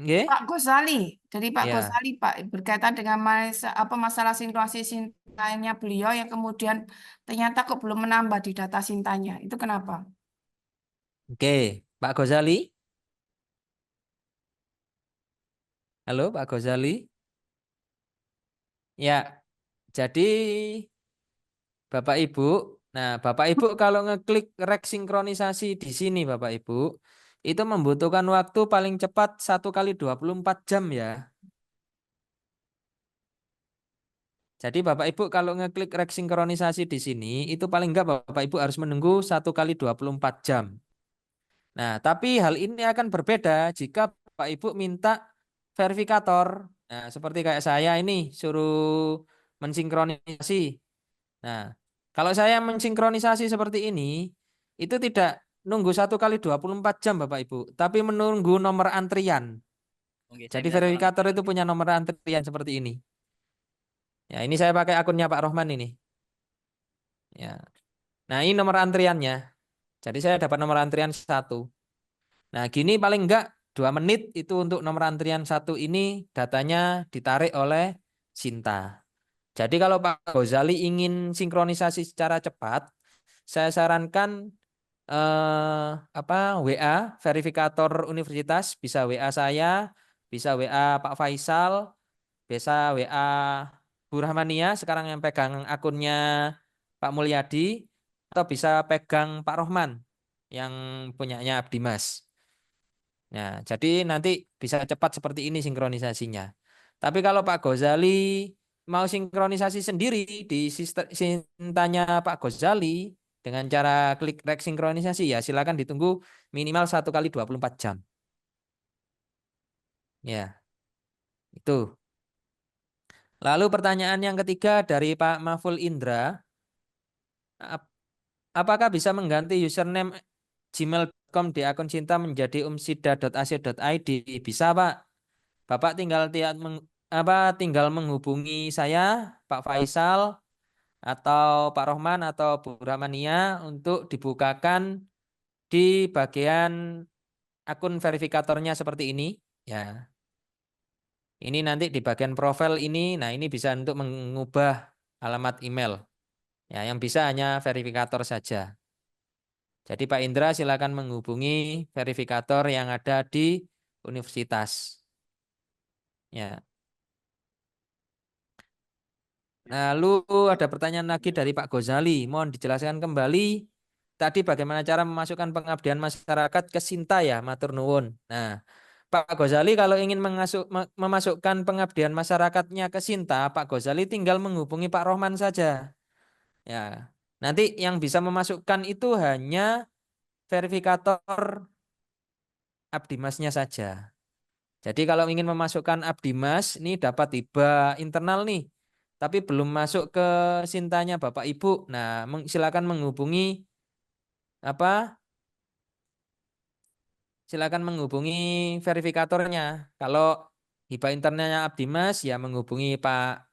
Eh, nggih? Pak Gosali, dari Pak Ya, Gosali, Pak, berkaitan dengan apa masalah sinkronasi Sintanya beliau yang kemudian ternyata kok belum menambah di data Sintanya. Itu kenapa? oke, Pak Gozali. Halo, Pak Gozali. Ya, jadi Bapak Ibu, nah Bapak Ibu kalau ngeklik rek sinkronisasi di sini Bapak Ibu, itu membutuhkan waktu paling cepat 1 kali 24 jam ya. Jadi Bapak Ibu kalau ngeklik rek sinkronisasi di sini, itu paling enggak Bapak Ibu harus menunggu 1 kali 24 jam. Nah, tapi hal ini akan berbeda jika Bapak Ibu minta verifikator. Nah, seperti kayak saya ini suruh mensinkronisasi. Nah, kalau saya mensinkronisasi seperti ini, itu tidak nunggu 1 kali 24 jam Bapak Ibu, tapi menunggu nomor antrian. Jadi verifikator itu punya nomor antrian seperti ini. Ya, ini saya pakai akunnya Pak Rohman ini. Ya. Nah, ini nomor antriannya. Jadi saya dapat nomor antrian 1. Nah, gini paling enggak 2 menit itu untuk nomor antrian 1 ini datanya ditarik oleh Sinta. Jadi kalau Pak Gozali ingin sinkronisasi secara cepat, saya sarankan apa WA verifikator universitas, bisa WA saya, bisa WA Pak Faisal, bisa WA Bu Rahmania sekarang yang pegang akunnya Pak Mulyadi, atau bisa pegang Pak Rohman yang punyanya Abdimas. Nah, jadi nanti bisa cepat seperti ini sinkronisasinya. Tapi kalau Pak Gozali mau sinkronisasi sendiri di sistem Sintanya Pak Gozali dengan cara klik rek sinkronisasi ya silakan ditunggu minimal 1 kali 24 jam. Ya, itu. Lalu pertanyaan yang ketiga dari Pak Maful Indra, apakah bisa mengganti username gmail.com di akun Cinta menjadi umsida.ac.id? Bisa, Pak. Bapak tinggal menghubungi saya, Pak Faisal, atau Pak Rohman atau Bu Ramania untuk dibukakan di bagian akun verifikatornya seperti ini. Ya, ini nanti di bagian profil ini, nah ini bisa untuk mengubah alamat email. Ya, yang bisa hanya verifikator saja. Jadi Pak Indra silakan menghubungi verifikator yang ada di universitas. Ya. Lalu ada pertanyaan lagi dari Pak Gozali. Mohon dijelaskan kembali tadi bagaimana cara memasukkan pengabdian masyarakat ke Sinta ya, matur nuwun. Nah, Pak Gozali kalau ingin memasukkan pengabdian masyarakatnya ke Sinta, Pak Gozali tinggal menghubungi Pak Rohman saja. Ya. Nanti yang bisa memasukkan itu hanya verifikator Abdimasnya saja. Jadi kalau ingin memasukkan Abdimas, ini dapat tiba internal nih, tapi belum masuk ke Sintanya Bapak Ibu. Nah, silakan menghubungi apa? Silakan menghubungi verifikatornya. Kalau hibah internalnya Abdimas, ya menghubungi Pak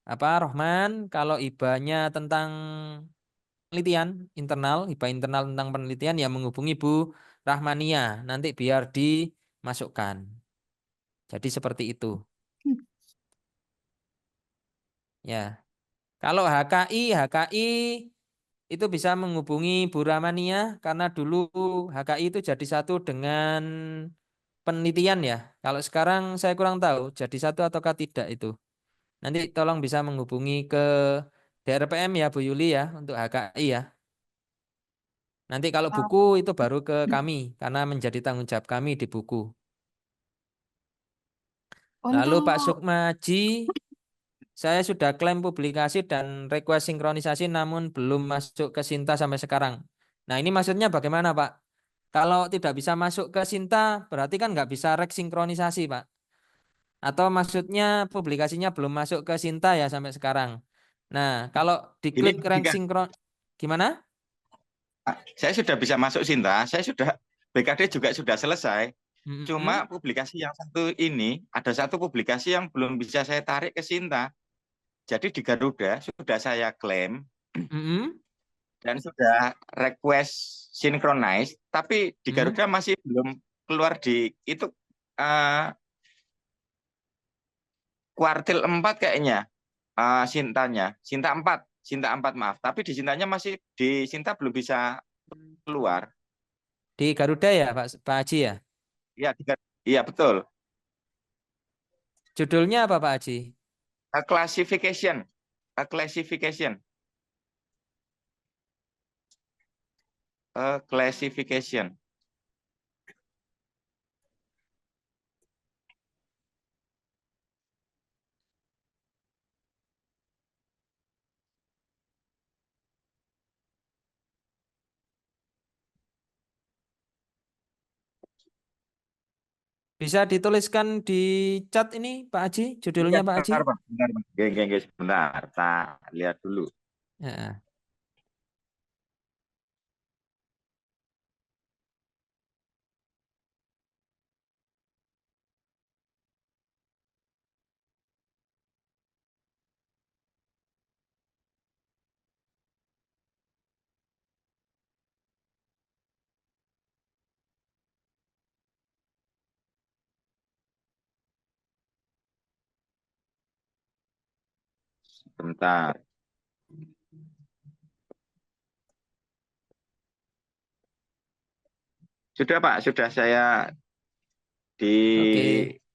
Rohman. Kalau hibahnya tentang penelitian internal, hibah internal tentang penelitian, ya menghubungi Bu Rahmania. Nanti biar dimasukkan. Jadi seperti itu. Ya. Kalau HKI itu bisa menghubungi Bu Ramania karena dulu HKI itu jadi satu dengan penelitian ya. Kalau sekarang saya kurang tahu jadi satu ataukah tidak itu. Nanti tolong bisa menghubungi ke DRPM ya Bu Yuli ya untuk HKI ya. Nanti kalau buku itu baru ke kami karena menjadi tanggung jawab kami di buku. Lalu Pak Untuk Sukmaji, saya sudah klaim publikasi dan request sinkronisasi namun belum masuk ke Sinta sampai sekarang. Nah ini maksudnya bagaimana Pak? Kalau tidak bisa masuk ke Sinta berarti kan nggak bisa rek sinkronisasi Pak. Atau maksudnya publikasinya belum masuk ke Sinta ya sampai sekarang. Nah kalau Ini diklik rank jika sinkron, gimana? saya sudah bisa masuk Sinta, saya sudah BKD juga sudah selesai. Mm-mm. Cuma publikasi yang satu ini, ada satu publikasi yang belum bisa saya tarik ke Sinta. Jadi di Garuda sudah saya klaim Mm-mm. dan sudah request synchronize, tapi di Mm. Garuda masih belum keluar di itu eh, kuartil 4 kayaknya Sintanya. Sinta 4 maaf. Tapi di Sintanya masih di Sinta belum bisa keluar. Di Garuda ya Pak Haji ya? Iya, iya betul. Judulnya apa Pak Haji? A classification. A classification. A classification. Bisa dituliskan di chat ini Pak Haji, Iya, judulnya Pak Haji? bentar, Pak. Bentar, Pak. Geng, sebentar. Tak lihat dulu. Ya. Bentar. Sudah, Pak. Sudah saya di Oke.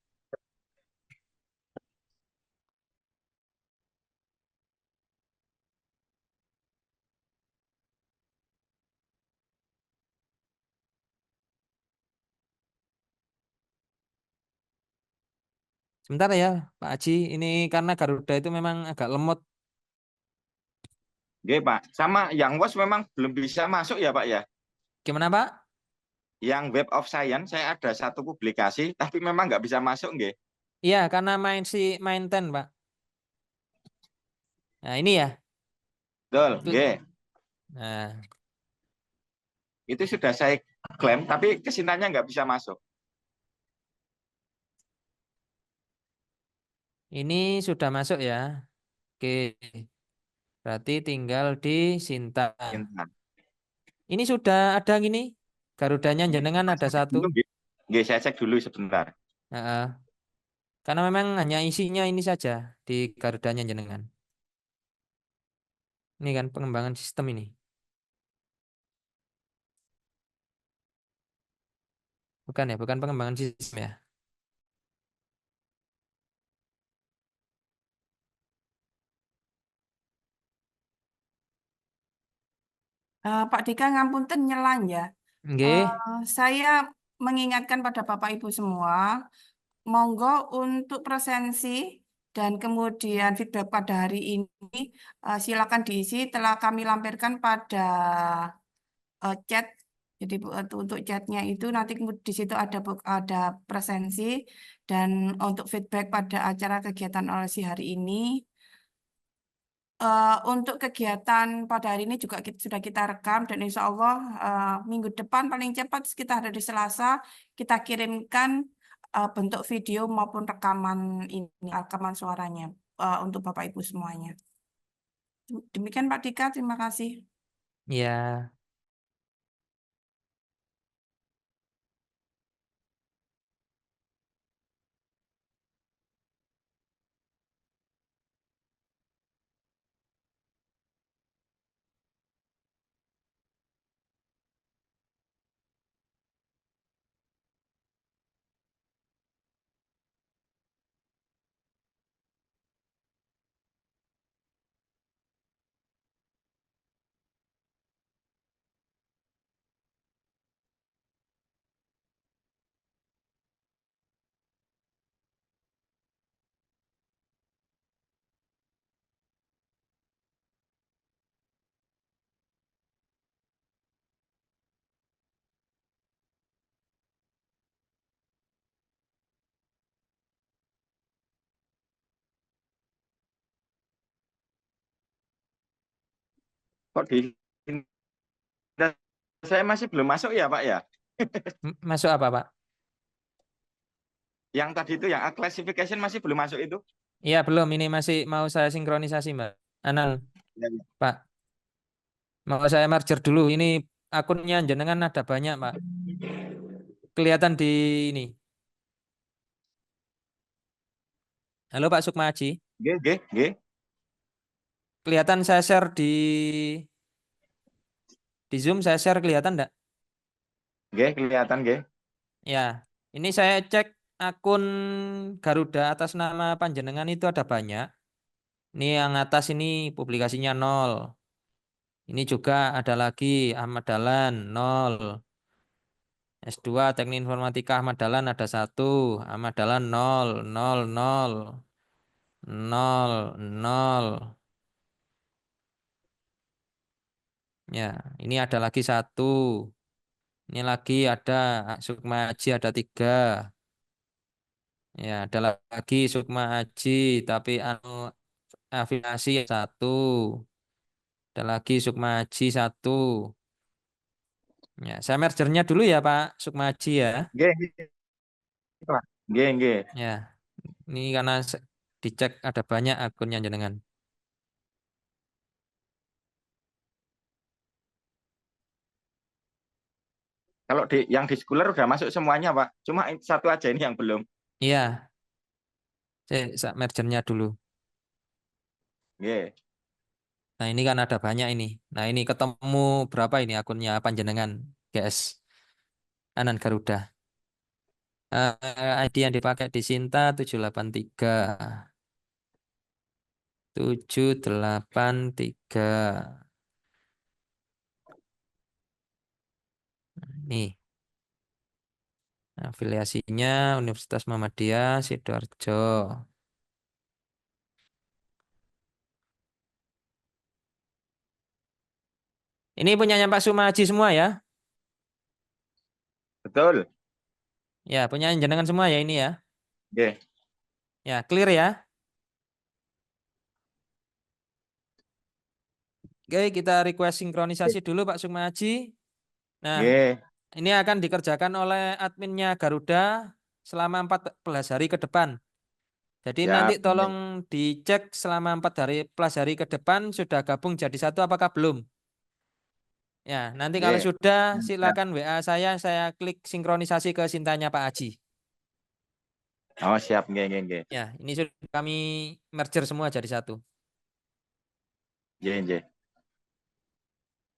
Sebentar ya Pak Haji, ini karena Garuda itu memang agak lemot. Oke, Pak. Sama yang WOS memang belum bisa masuk ya, Pak ya. Gimana Pak? Yang Web of Science saya ada satu publikasi, tapi memang nggak bisa masuk, nggih. Iya, karena main 10 Pak. Nah ini ya. Betul, Itu, nggih. nah Itu sudah saya klaim, tapi kesintannya nggak bisa masuk. ini sudah masuk ya. Oke, berarti tinggal di Sinta. Sinta. Ini sudah ada gini, Garudanya jenengan ada Saya cek satu. dulu, nggih. Nggih, saya cek dulu sebentar. Nah, karena memang hanya isinya ini saja di Garudanya jenengan. Ini kan pengembangan sistem ini. Bukan ya, bukan pengembangan sistem ya. Pak Dika ngapunten nyelang ya. Nggih. Saya mengingatkan pada Bapak Ibu semua, monggo untuk presensi dan kemudian feedback pada hari ini silakan diisi, telah kami lampirkan pada chat. Jadi untuk chatnya itu nanti di situ ada presensi dan untuk feedback pada acara kegiatan orasi hari ini. Untuk kegiatan pada hari ini juga sudah kita rekam dan insya Allah minggu depan paling cepat sekitar hari Selasa kita kirimkan bentuk video maupun rekaman ini, rekaman suaranya untuk Bapak Ibu semuanya. Demikian Pak Dika, terima kasih. Ya. Kok di saya masih belum masuk ya Pak ya? Masuk apa Pak? Yang tadi itu yang classification masih belum masuk itu? Iya belum, ini masih mau saya sinkronisasi Mbak. Anal, Ya, ya. Pak. Mau saya merger dulu. Ini akunnya jenengan ada banyak Pak. Kelihatan di ini. Halo Pak Sukmaji. Nggih, nggih, nggih. Kelihatan saya share di Zoom, saya share kelihatan enggak? Nggih, kelihatan nggih. Ya, ini saya cek akun Garuda atas nama panjenengan itu ada banyak. Ini yang atas ini publikasinya 0. Ini juga ada lagi Ahmad Dahlan 0. S2 Teknik Informatika Ahmad Dahlan ada 1. Ahmad Dahlan 0, 0, 0, 0, 0. Ya, ini ada lagi 1. Ini lagi ada Sukma Haji ada 3. Ya, ada lagi Sukma Haji tapi afiliasi 1. Ada lagi Sukma Haji 1. Ya, saya mergernya dulu ya Pak Sukma Haji ya. Nggih, nggih. Pak. Nggih, nggih. Ya, ini karena dicek ada banyak akunnya jenengan. Kalau yang di Scholar udah masuk semuanya Pak. Cuma satu aja ini yang belum. Iya, saya mergernya dulu. Nggih. Nah ini kan ada banyak ini. Nah ini ketemu berapa ini akunnya panjenengan GS Anan Garuda. ID yang dipakai di Sinta 783. 783. Nih. Afiliasinya Universitas Muhammadiyah Sidoarjo. Ini punyanya Pak Sumaji semua ya? Betul. Ya, punya jenengan semua ya ini ya. Nggih. Ya, clear ya. Oke, kita request sinkronisasi dulu Pak Sumaji. Nah, Nggih. ini akan dikerjakan oleh adminnya Garuda selama 14 hari ke depan. Jadi Siap. nanti tolong dicek selama 14 hari ke depan sudah gabung jadi satu apakah belum. Ya, nanti kalau Nggih. sudah Siap. silakan WA saya klik sinkronisasi ke Sintanya Pak Haji. Oh, siap. Nggih, nggih, nggih. Ya, ini sudah kami merger semua jadi satu. Nggih, nggih.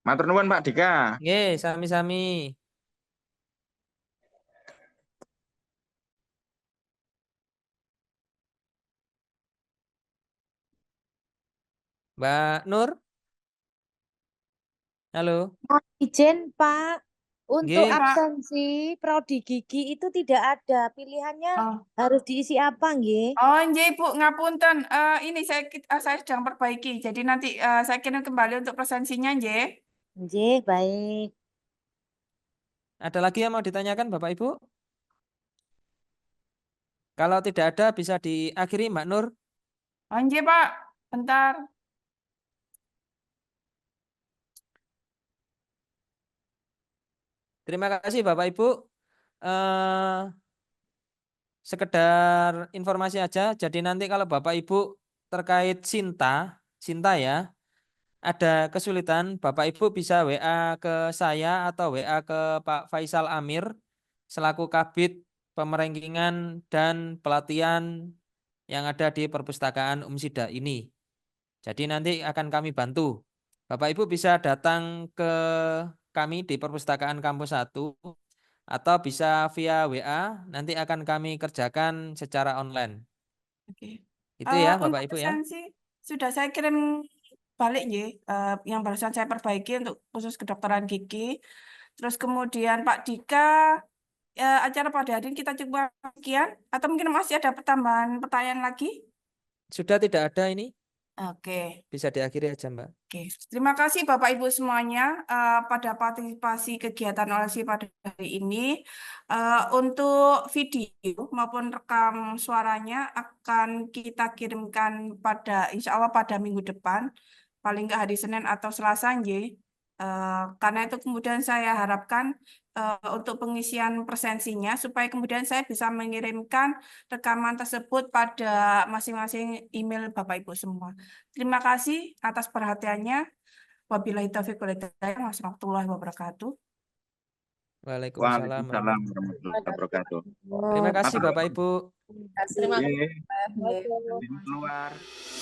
Matur nuwun Pak Dika. Nggih, sami-sami. Mbak Nur, halo. Ijen Pak, untuk Nggih, Pak. absensi prodi gigi itu tidak ada. Pilihannya Oh, harus diisi apa, nggih? oh nggih Bu, ngapunten. Ini saya sedang perbaiki. Jadi nanti saya kirim kembali untuk presensinya, nggih. Nggih, baik. ada lagi yang mau ditanyakan Bapak Ibu? Kalau tidak ada bisa diakhiri Mbak Nur. Oh nggih Pak, bentar. Terima kasih Bapak Ibu. Eh, sekedar informasi aja. Jadi nanti kalau Bapak Ibu terkait Sinta ya, ada kesulitan, Bapak Ibu bisa WA ke saya atau WA ke Pak Faisal Amir selaku Kabid Pemerengkingan dan Pelatihan yang ada di Perpustakaan Umsida ini. Jadi nanti akan kami bantu. Bapak Ibu bisa datang ke kami di Perpustakaan Kampus 1 atau bisa via WA, nanti akan kami kerjakan secara online. Oke. Itu ya Untuk Bapak Ibu ya. presensi sudah saya kirim balik nggih, yang barusan saya perbaiki untuk khusus kedokteran gigi. Terus kemudian Pak Dika, acara pada hari ini kita coba sekian atau mungkin masih ada tambahan pertanyaan lagi? Sudah tidak ada ini, Oke. bisa diakhiri aja Mbak. Oke, terima kasih Bapak Ibu semuanya pada partisipasi kegiatan OLC pada hari ini. Untuk video maupun rekam suaranya akan kita kirimkan insya Allah pada minggu depan, paling nggak hari Senin atau Selasa, nggih. Karena itu kemudian saya harapkan untuk pengisian presensinya supaya kemudian saya bisa mengirimkan rekaman tersebut pada masing-masing email Bapak Ibu semua. Terima kasih atas perhatiannya. Wabillahi taufiq wal hidayah. Warahmatullahi wabarakatuh. Waalaikumsalam Waalaikumsalam warahmatullahi wabarakatuh. Terima kasih Bapak Ibu. Terima Oke, kasih. izin keluar.